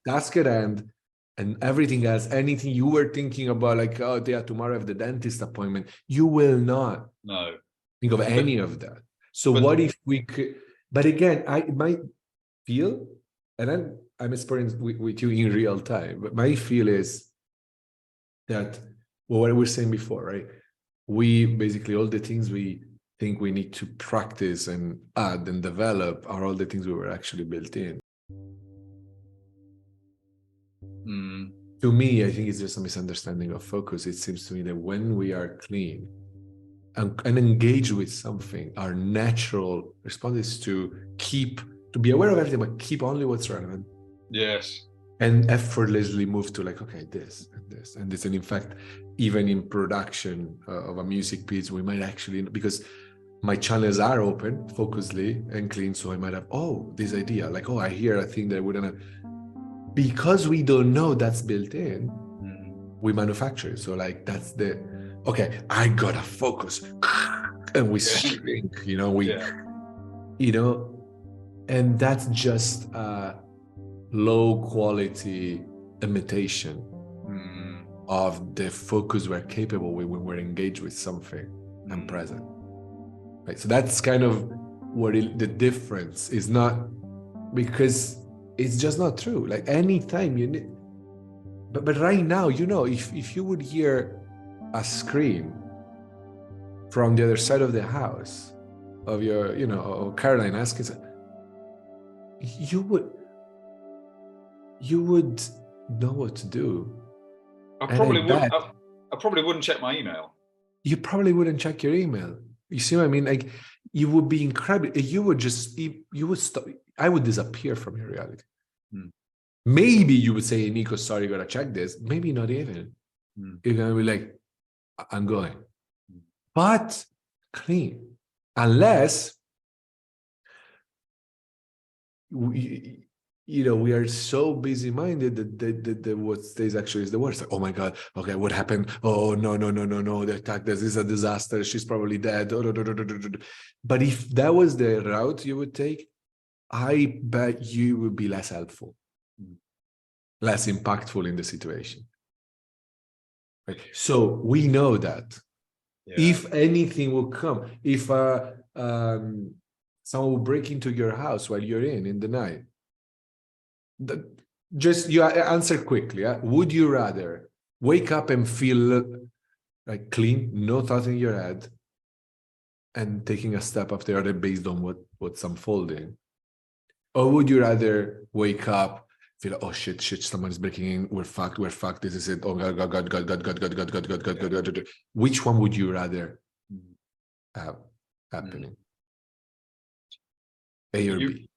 Speaker 2: task at hand and everything else. Anything you were thinking about, like, oh, yeah, tomorrow I have the dentist appointment. You will not think of any of that. So what if we could, but again, I might feel, and I'm experiencing with you in real time, but my feel is that, what we were saying before, right? We basically, all the things we think we need to practice and add and develop are all the things we were actually built in. To me, I think it's just a misunderstanding of focus. It seems to me that when we are clean and engage with something, our natural response is to be aware of everything, but keep only what's relevant.
Speaker 1: Yes.
Speaker 2: And effortlessly move to like, okay, this and this and this. And in fact, even in production of a music piece, we might actually, because my channels are open, focusedly and clean. So I might have, this idea, like, I hear a thing that I wouldn't have. Because we don't know that's built in, we manufacture it. So like, that's I gotta focus. And we shrink, and that's just low quality imitation of the focus we're capable with when we're engaged with something and present. Right. So that's kind of what the difference is, not because it's just not true. Like anytime you need, but right now, if you would hear a scream from the other side of the house of your, or Caroline asking, you would know what to do.
Speaker 1: I probably wouldn't check my email.
Speaker 2: You probably wouldn't check your email. You see what I mean? Like, you would be incredible. You would stop. I would disappear from your reality. Maybe you would say, Nico, sorry, gotta check this. Maybe not even. You're gonna be like, I'm going. But clean. Unless we are so busy minded that what stays actually is the worst. Like, oh my God, okay, what happened? Oh, no, no, no, no, no, the attack, this is a disaster. She's probably dead. Oh, no, no, no, no, no, no. But if that was the route you would take, I bet you would be less helpful, less impactful in the situation. Right? So we know that if anything will come, if someone will break into your house while you're in the night, just you answer quickly. Would you rather wake up and feel like clean, no thought in your head, and taking a step after the other based on what's unfolding? Or would you rather wake up, feel like, oh shit, someone's breaking in, we're fucked, this is it. Oh God, God, God, God, God, God, God, God, God, God, God, God, God, God. Which one would you rather have happening? A or B?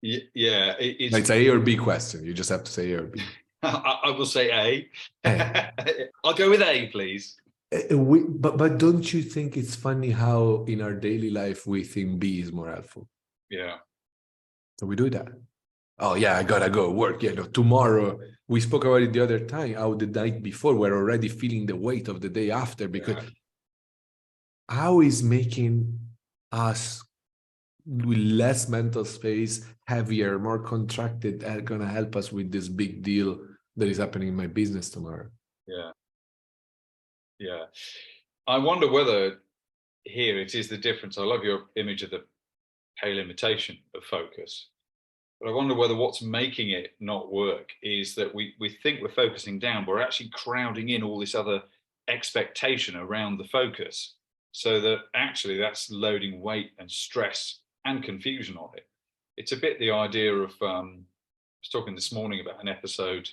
Speaker 1: Yeah,
Speaker 2: it's A or B question. You just have to say A or B.
Speaker 1: I will say A. I'll go with A, please.
Speaker 2: But don't you think it's funny how in our daily life we think B is more helpful?
Speaker 1: Yeah.
Speaker 2: So we do that. Oh yeah, I gotta go work. Yeah, no, tomorrow. We spoke about it the other time. How the night before we're already feeling the weight of the day after, because how is making us with less mental space, heavier, more contracted, gonna help us with this big deal that is happening in my business tomorrow?
Speaker 1: Yeah. I wonder whether here it is the difference. I love your image of the pale imitation of focus. But I wonder whether what's making it not work is that we think we're focusing down, but we're actually crowding in all this other expectation around the focus, so that actually that's loading weight and stress and confusion on it. It's a bit the idea of, I was talking this morning about an episode,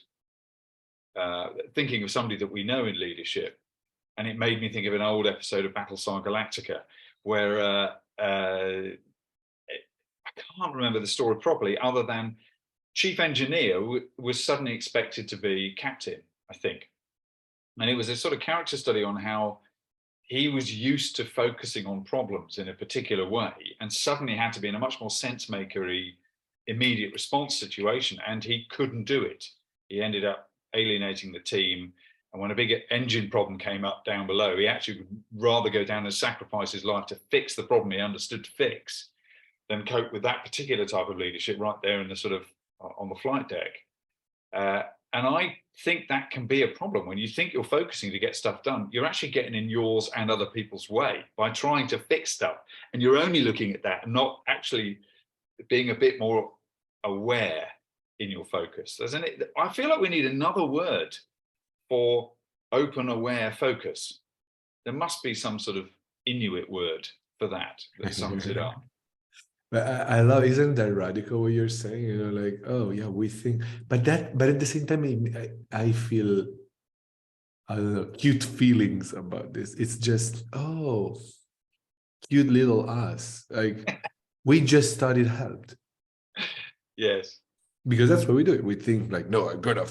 Speaker 1: thinking of somebody that we know in leadership, and it made me think of an old episode of Battlestar Galactica, where I can't remember the story properly, other than chief engineer was suddenly expected to be captain, I think. And it was a sort of character study on how he was used to focusing on problems in a particular way and suddenly had to be in a much more sense-makery, immediate response situation, and he couldn't do it. He ended up alienating the team. And when a big engine problem came up down below, he actually would rather go down and sacrifice his life to fix the problem he understood to fix than cope with that particular type of leadership right there in the sort of on the flight deck. And I think that can be a problem. When you think you're focusing to get stuff done, you're actually getting in yours and other people's way by trying to fix stuff. And you're only looking at that and not actually being a bit more aware in your focus. I feel like we need another word for open, aware focus. There must be some sort of Inuit word for that sums it up.
Speaker 2: But I love, isn't that radical what you're saying? Like, oh yeah, we think, but at the same time, I feel, I don't know, cute feelings about this. It's just, oh, cute little us. Like, we just thought it helped.
Speaker 1: Yes.
Speaker 2: Because that's what we do. We think like, no, I gotta.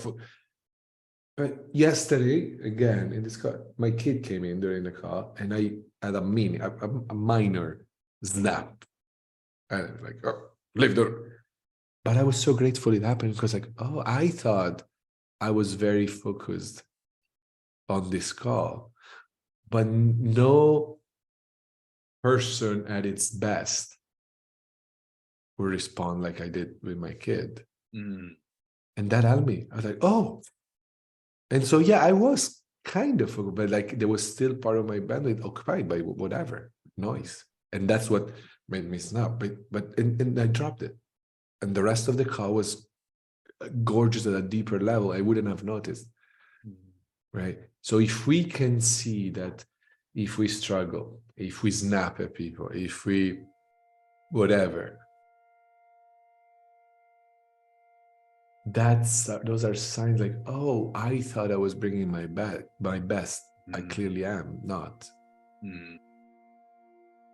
Speaker 2: But yesterday, again, in this car, my kid came in during the car, and I had a minor snap. And like, oh, leave the. But I was so grateful it happened, because like, oh, I thought I was very focused on this call, but no person at its best will respond like I did with my kid. And that helped me. I was like, oh. And so, yeah, I was kind of focused, but like there was still part of my bandwidth occupied by whatever noise. And that's what made me snap. And I dropped it. And the rest of the call was gorgeous at a deeper level. I wouldn't have noticed. Right? So if we can see that, if we struggle, if we snap at people, if we whatever, those are signs like, oh, I thought I was bringing my best. I clearly am not.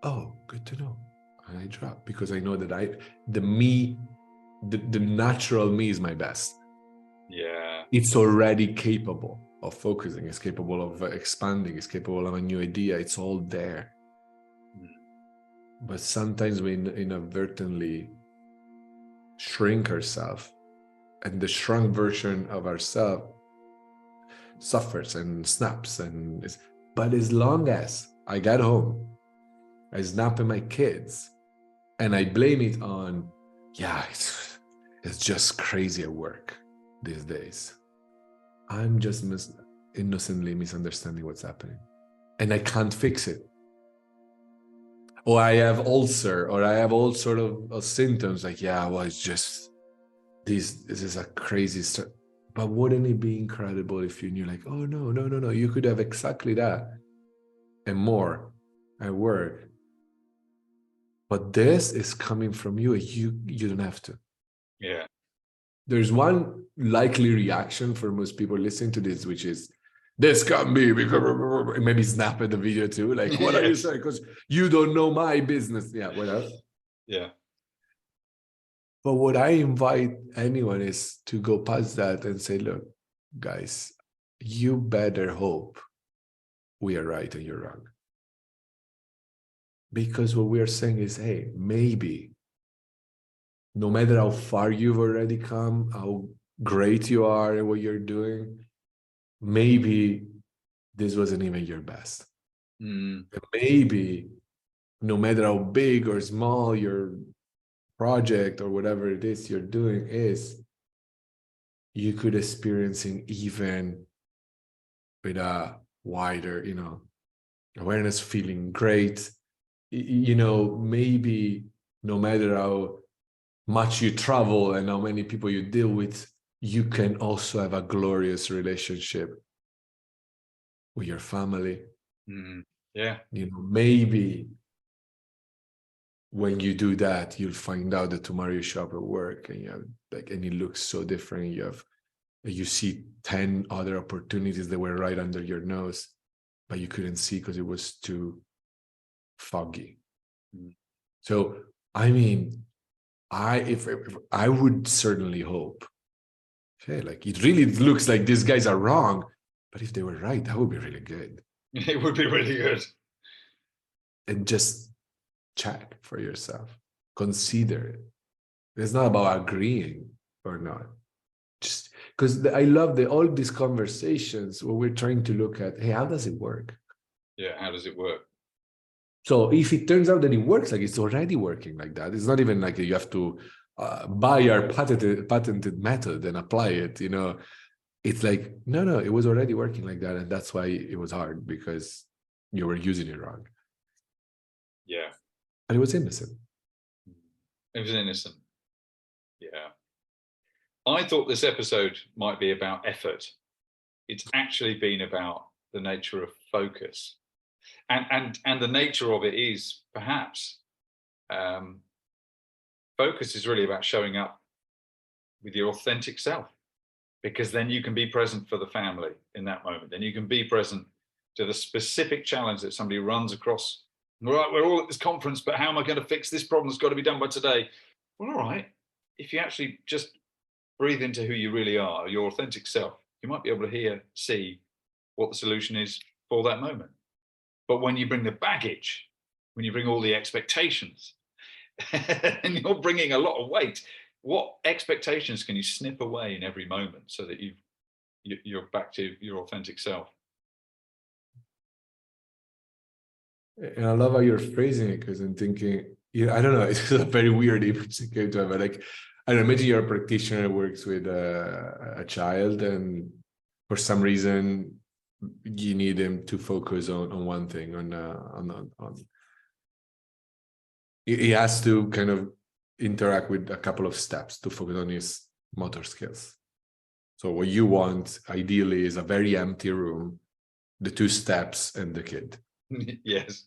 Speaker 2: Oh, good to know. And I drop, because I know that the natural me is my best.
Speaker 1: Yeah.
Speaker 2: It's already capable of focusing, it's capable of expanding, it's capable of a new idea. It's all there. But sometimes we inadvertently shrink ourselves and the shrunk version of ourselves suffers and snaps. But as long as I got home, I snap at my kids, and I blame it on, yeah, it's just crazy at work these days. I'm just innocently misunderstanding what's happening, and I can't fix it. Or I have ulcer, or I have all sort of symptoms like, yeah, well, it's just this is a crazy stuff. But wouldn't it be incredible if you knew, like, oh no, you could have exactly that and more at work. But this is coming from you. You don't have to.
Speaker 1: Yeah.
Speaker 2: There's one likely reaction for most people listening to this, which is, this can't be, because maybe snap at the video too. Like, what are you saying? Because you don't know my business. Yeah, whatever.
Speaker 1: Yeah.
Speaker 2: But what I invite anyone is to go past that and say, look, guys, you better hope we are right and you're wrong. Because what we are saying is, hey, maybe no matter how far you've already come, how great you are at what you're doing, maybe this wasn't even your best. Maybe no matter how big or small your project or whatever it is you're doing is, you could experiencing even with a wider, awareness, feeling great. Maybe no matter how much you travel and how many people you deal with, you can also have a glorious relationship with your family.
Speaker 1: Yeah.
Speaker 2: Maybe when you do that, you'll find out that tomorrow you show up at work and and it looks so different. You see 10 other opportunities that were right under your nose, but you couldn't see because it was too foggy. So, I mean, if I would certainly hope, hey, like, it really looks like these guys are wrong, but if they were right, that would be really good.
Speaker 1: It would be really good.
Speaker 2: And just check for yourself, consider it. It's not about agreeing or not, just because I love all these conversations where we're trying to look at, hey, how does it work?
Speaker 1: Yeah, how does it work?
Speaker 2: So if it turns out that it works, like, it's already working like that, it's not even like you have to buy our patented method and apply it. It's like, no, it was already working like that, and that's why it was hard, because you were using it wrong.
Speaker 1: Yeah.
Speaker 2: And it was innocent.
Speaker 1: It was innocent. Yeah. I thought this episode might be about effort. It's actually been about the nature of focus. And the nature of it is, perhaps, focus is really about showing up with your authentic self, because then you can be present for the family in that moment. Then you can be present to the specific challenge that somebody runs across. Right, we're all at this conference, but how am I going to fix this problem that's got to be done by today? Well, all right. If you actually just breathe into who you really are, your authentic self, you might be able to see what the solution is for that moment. But when you bring the baggage, when you bring all the expectations, and you're bringing a lot of weight, what expectations can you snip away in every moment so that you're back to your authentic self?
Speaker 2: And I love how you're phrasing it, because I'm thinking, I don't know, it's a very weird image that came to me, but like, I don't know, imagine you're a practitioner who works with a child, and for some reason you need him to focus on one thing, on he has to kind of interact with a couple of steps to focus on his motor skills. So what you want ideally is a very empty room, the 2 steps, and the kid.
Speaker 1: Yes.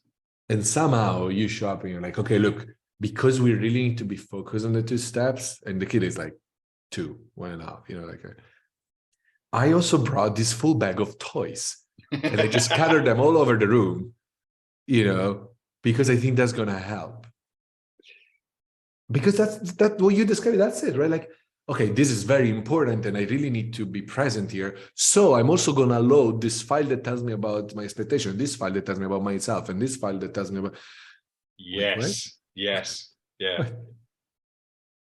Speaker 2: And somehow you show up and you're like, okay, look, because we really need to be focused on the 2 steps, and the kid is like 2, 1.5, I also brought this full bag of toys and I just scattered them all over the room, because I think that's going to help. Because that's what you described. That's it, right? Like, okay, this is very important and I really need to be present here. So I'm also going to load this file that tells me about my expectation, this file that tells me about myself, and this file that tells me about...
Speaker 1: Yes. Yes. Yeah.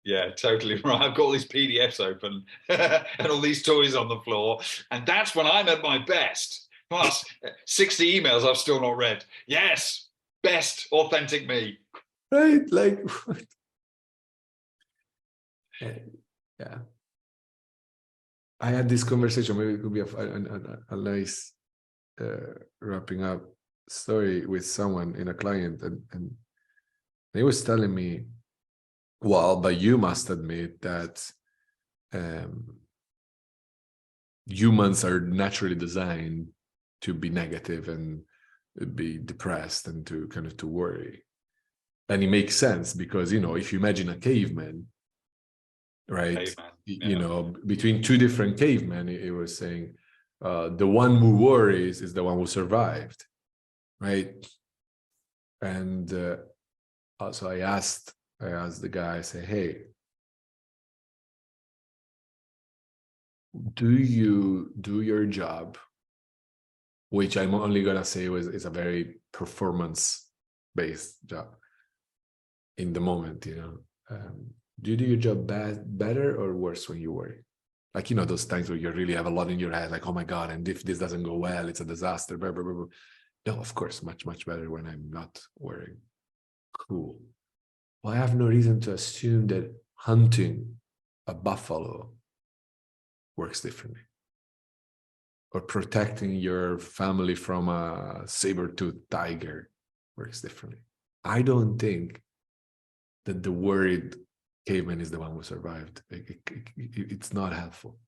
Speaker 1: Yeah, totally right. I've got all these PDFs open and all these toys on the floor, and that's when I'm at my best. Plus, 60 emails I've still not read. Yes, best authentic me.
Speaker 2: Right? Like, yeah. I had this conversation. Maybe it could be a nice wrapping up story with someone in a client, and they was telling me, well, but you must admit that humans are naturally designed to be negative and be depressed and to kind of to worry. And it makes sense because, you know, if you imagine a caveman, right?
Speaker 1: Caveman,
Speaker 2: You
Speaker 1: yeah.
Speaker 2: know, between two different cavemen, it was saying the one who worries is the one who survived, right? And so I asked the guy, I say, hey, do you do your job, which I'm only gonna say is a very performance-based job in the moment, you know. Do you do your job better or worse when you worry? Like, you know, those times where you really have a lot in your head, like, oh my God, and if this doesn't go well, it's a disaster, blah, blah, blah, blah. No, of course, much, much better when I'm not worrying. Cool. Well, I have no reason to assume that hunting a buffalo works differently, or protecting your family from a saber-toothed tiger works differently. I don't think that the worried caveman is the one who survived. It's not helpful.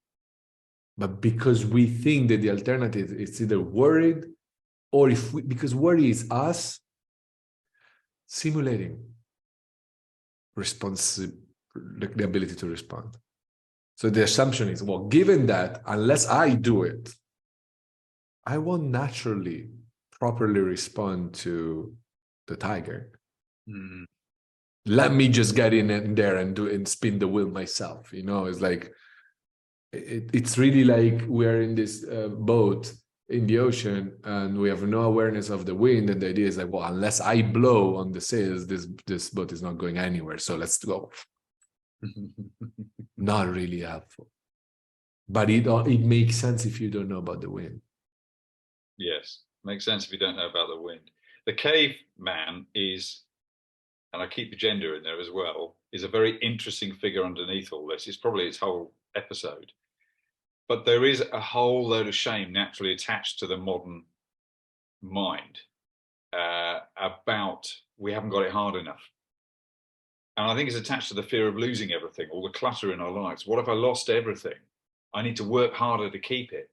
Speaker 2: But because we think that the alternative is either worried, or because worry is us simulating the ability to respond. So the assumption is, well, given that, unless I do it, I won't naturally properly respond to the tiger.
Speaker 1: Mm.
Speaker 2: Let me just get in there and do and spin the wheel myself. You know, it's like, it's really like we're in this boat in the ocean and we have no awareness of the wind, and the idea is like, well, unless I blow on the sails, this boat is not going anywhere, so let's go. Not really helpful, but it makes sense if you don't know about the wind.
Speaker 1: Yes, makes sense if you don't know about the wind. The caveman is, and I keep the gender in there as well, is a very interesting figure underneath all this. It's probably its whole episode. But there is a whole load of shame naturally attached to the modern mind about we haven't got it hard enough. And I think it's attached to the fear of losing everything, all the clutter in our lives. What if I lost everything? I need to work harder to keep it.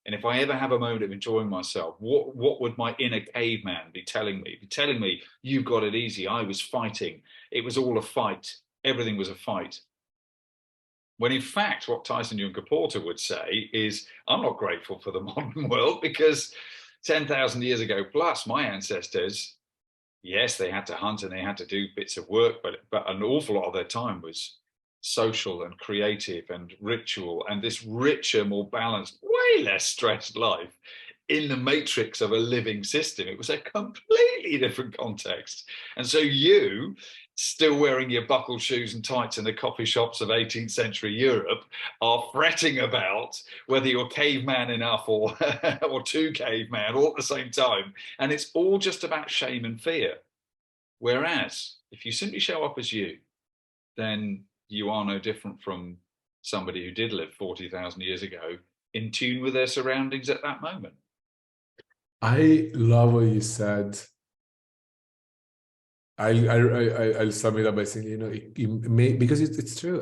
Speaker 1: And if I ever have a moment of enjoying myself, what would my inner caveman be telling me? Be telling me, you've got it easy. I was fighting. It was all a fight. Everything was a fight. When in fact, what Tyson Yunkaporta would say is, I'm not grateful for the modern world because 10,000 years ago plus, my ancestors, yes, they had to hunt and they had to do bits of work, but an awful lot of their time was social and creative and ritual, and this richer, more balanced, way less stressed life in the matrix of a living system. It was a completely different context. And so you, still wearing your buckled shoes and tights in the coffee shops of 18th century Europe, are fretting about whether you're caveman enough or or too caveman all at the same time. And it's all just about shame and fear. Whereas if you simply show up as you, then you are no different from somebody who did live 40,000 years ago, in tune with their surroundings at that moment.
Speaker 2: I love what you said. I'll sum it up by saying, you know, it may, because it's true.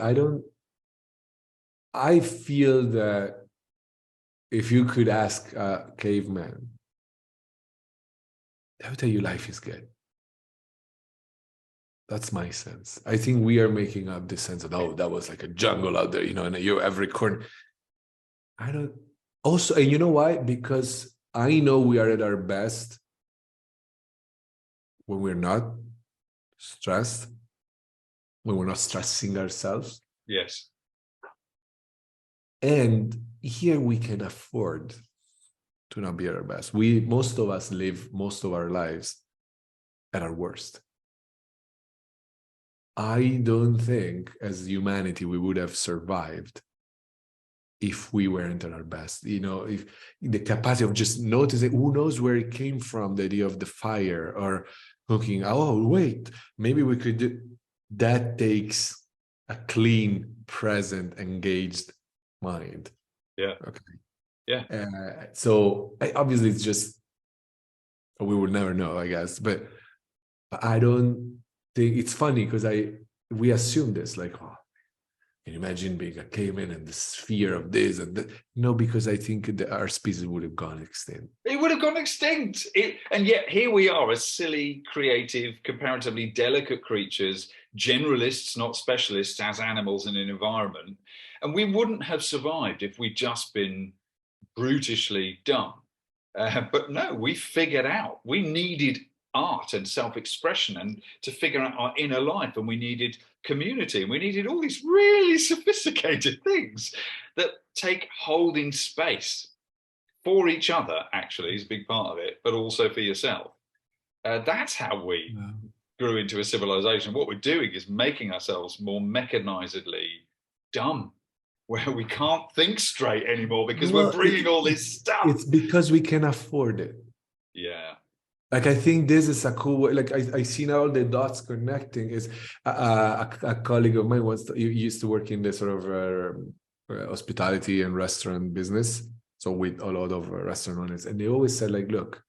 Speaker 2: I feel that if you could ask a caveman, they would tell you life is good. That's my sense. I think we are making up this sense of, oh, that was like a jungle out there, you know, and you every corner. I don't. Also, and you know why? Because I know we are at our best when we're not stressed, when we're not stressing ourselves.
Speaker 1: Yes.
Speaker 2: And here we can afford to not be at our best. Most of us live most of our lives at our worst. I don't think as humanity we would have survived if we weren't at our best. You know, if the capacity of just noticing, who knows where it came from, the idea of the fire or cooking. Oh, wait, maybe we could do that. Takes a clean, present, engaged mind.
Speaker 1: Yeah.
Speaker 2: Okay. Yeah. So obviously it's just, we will never know, I guess, but I don't think it's funny because we assume this, like, oh, can you imagine being a caveman and the sphere of this and that? No, because I think our species would have gone extinct.
Speaker 1: It would have gone extinct. And yet here we are as silly, creative, comparatively delicate creatures, generalists, not specialists, as animals in an environment. And we wouldn't have survived if we'd just been brutishly dumb. But no, we figured out we needed art and self-expression and to figure out our inner life, and we needed community, and we needed all these really sophisticated things that take holding space for each other, actually, is a big part of it, but also for yourself. That's how we grew into a civilization. What we're doing is making ourselves more mechanizedly dumb, where we can't think straight anymore because we're bringing all this stuff.
Speaker 2: It's because we can afford it.
Speaker 1: Yeah.
Speaker 2: Like, I think this is a cool way. Like, I see now all the dots connecting. Is a colleague of mine used to work in the sort of hospitality and restaurant business. So with a lot of restaurant owners, and they always said, like, look,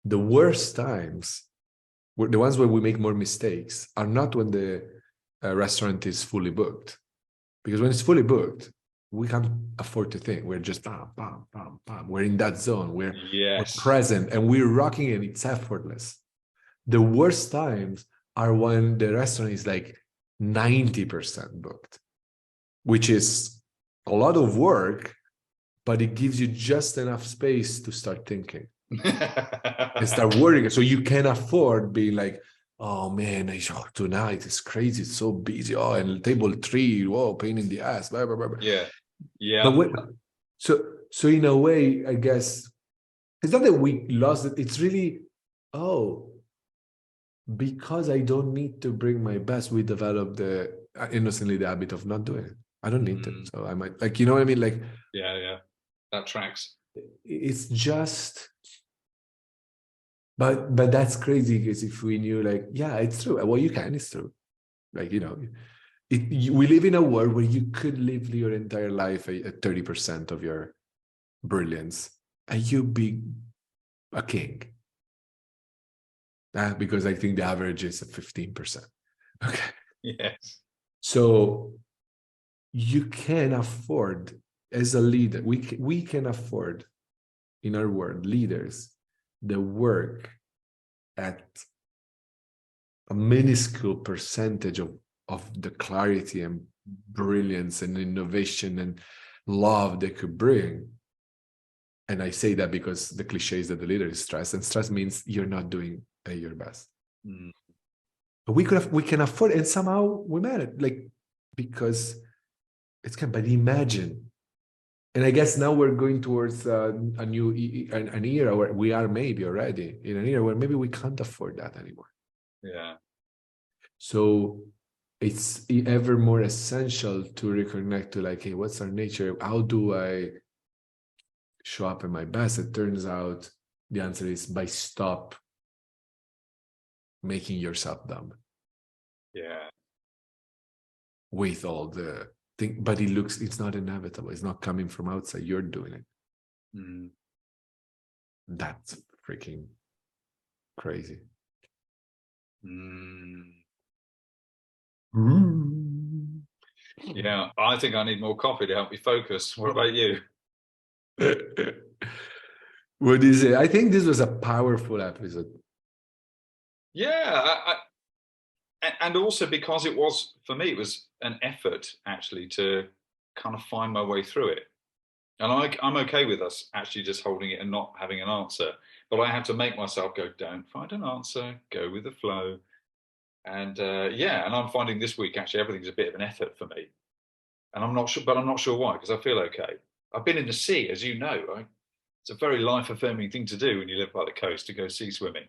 Speaker 2: the worst times, the ones where we make more mistakes, are not when the restaurant is fully booked, because when it's fully booked, we can't afford to think. We're just bam, bam, bam, bam. We're in that zone. We're present and we're rocking it. It's effortless. The worst times are when the restaurant is like 90% booked, which is a lot of work, but it gives you just enough space to start thinking and start worrying. So you can afford being like, oh man, tonight is crazy. It's so busy. Oh, and table 3, whoa, pain in the ass. Blah, blah, blah, blah.
Speaker 1: Yeah. Yeah.
Speaker 2: But so in a way, I guess, it's not that we lost it. It's really, because I don't need to bring my best, we developed innocently the habit of not doing it. I don't need to. So I might, like, you know what I mean? Like,
Speaker 1: yeah, that tracks.
Speaker 2: It's just, but that's crazy, because if we knew, like, yeah, it's true. Well, it's true. Like, you know, we live in a world where you could live your entire life at 30% of your brilliance, and you be a king. Because I think the average is 15%. Okay.
Speaker 1: Yes.
Speaker 2: So you can afford, as a leader, we can afford, in our world, leaders that work at a minuscule percentage of the clarity and brilliance and innovation and love they could bring. And I say that because the cliche is that the leader is stressed, and stress means you're not doing your best. But we can afford it, and somehow we manage, like, because it's kind. But imagine, and I guess now we're going towards an era where we are maybe already in an era where maybe we can't afford that anymore.
Speaker 1: Yeah.
Speaker 2: So it's ever more essential to reconnect to, like, hey, what's our nature? How do I show up at my best? It turns out the answer is by stop making yourself dumb.
Speaker 1: Yeah.
Speaker 2: With all the thing, but it's not inevitable. It's not coming from outside. You're doing it. That's freaking crazy.
Speaker 1: Yeah, I think I need more coffee to help me focus. What about you?
Speaker 2: What is it? I think this was a powerful episode.
Speaker 1: Yeah, and also because it was, for me, it was an effort actually to kind of find my way through it. And I'm okay with us actually just holding it and not having an answer. But I have to make myself go, don't find an answer, go with the flow. And and I'm finding this week actually everything's a bit of an effort for me. And I'm not sure why, because I feel okay. I've been in the sea, as you know. It's a very life-affirming thing to do when you live by the coast, to go sea swimming.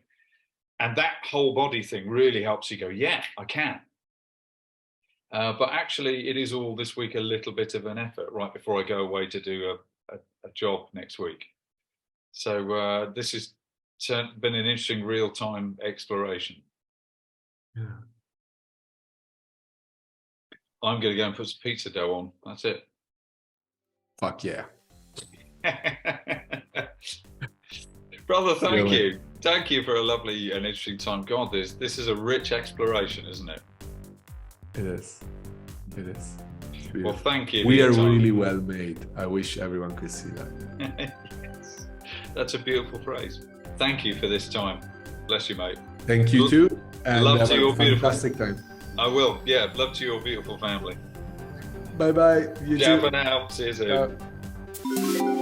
Speaker 1: And that whole body thing really helps you go, yeah, I can. But actually, it is all this week a little bit of an effort right before I go away to do a job next week. So this has been an interesting real-time exploration.
Speaker 2: Yeah.
Speaker 1: I'm going to go and put some pizza dough on. That's it.
Speaker 2: Fuck yeah.
Speaker 1: Brother, thank
Speaker 2: Really?
Speaker 1: you. Thank you for a lovely and interesting time. God, this is a rich exploration, isn't it?
Speaker 2: It is. It is. It's
Speaker 1: Well,
Speaker 2: beautiful.
Speaker 1: thank you. for
Speaker 2: We
Speaker 1: your
Speaker 2: are
Speaker 1: time.
Speaker 2: really well made. I wish everyone could see that.
Speaker 1: Yes. That's a beautiful phrase. Thank you for this time. Bless you, mate.
Speaker 2: Thank you too. And
Speaker 1: Love
Speaker 2: have
Speaker 1: to
Speaker 2: a
Speaker 1: your beautiful-
Speaker 2: fantastic time.
Speaker 1: I will. Yeah, love to your beautiful family.
Speaker 2: Bye bye. You
Speaker 1: Ciao
Speaker 2: too.
Speaker 1: for now. See you soon.
Speaker 2: Ciao.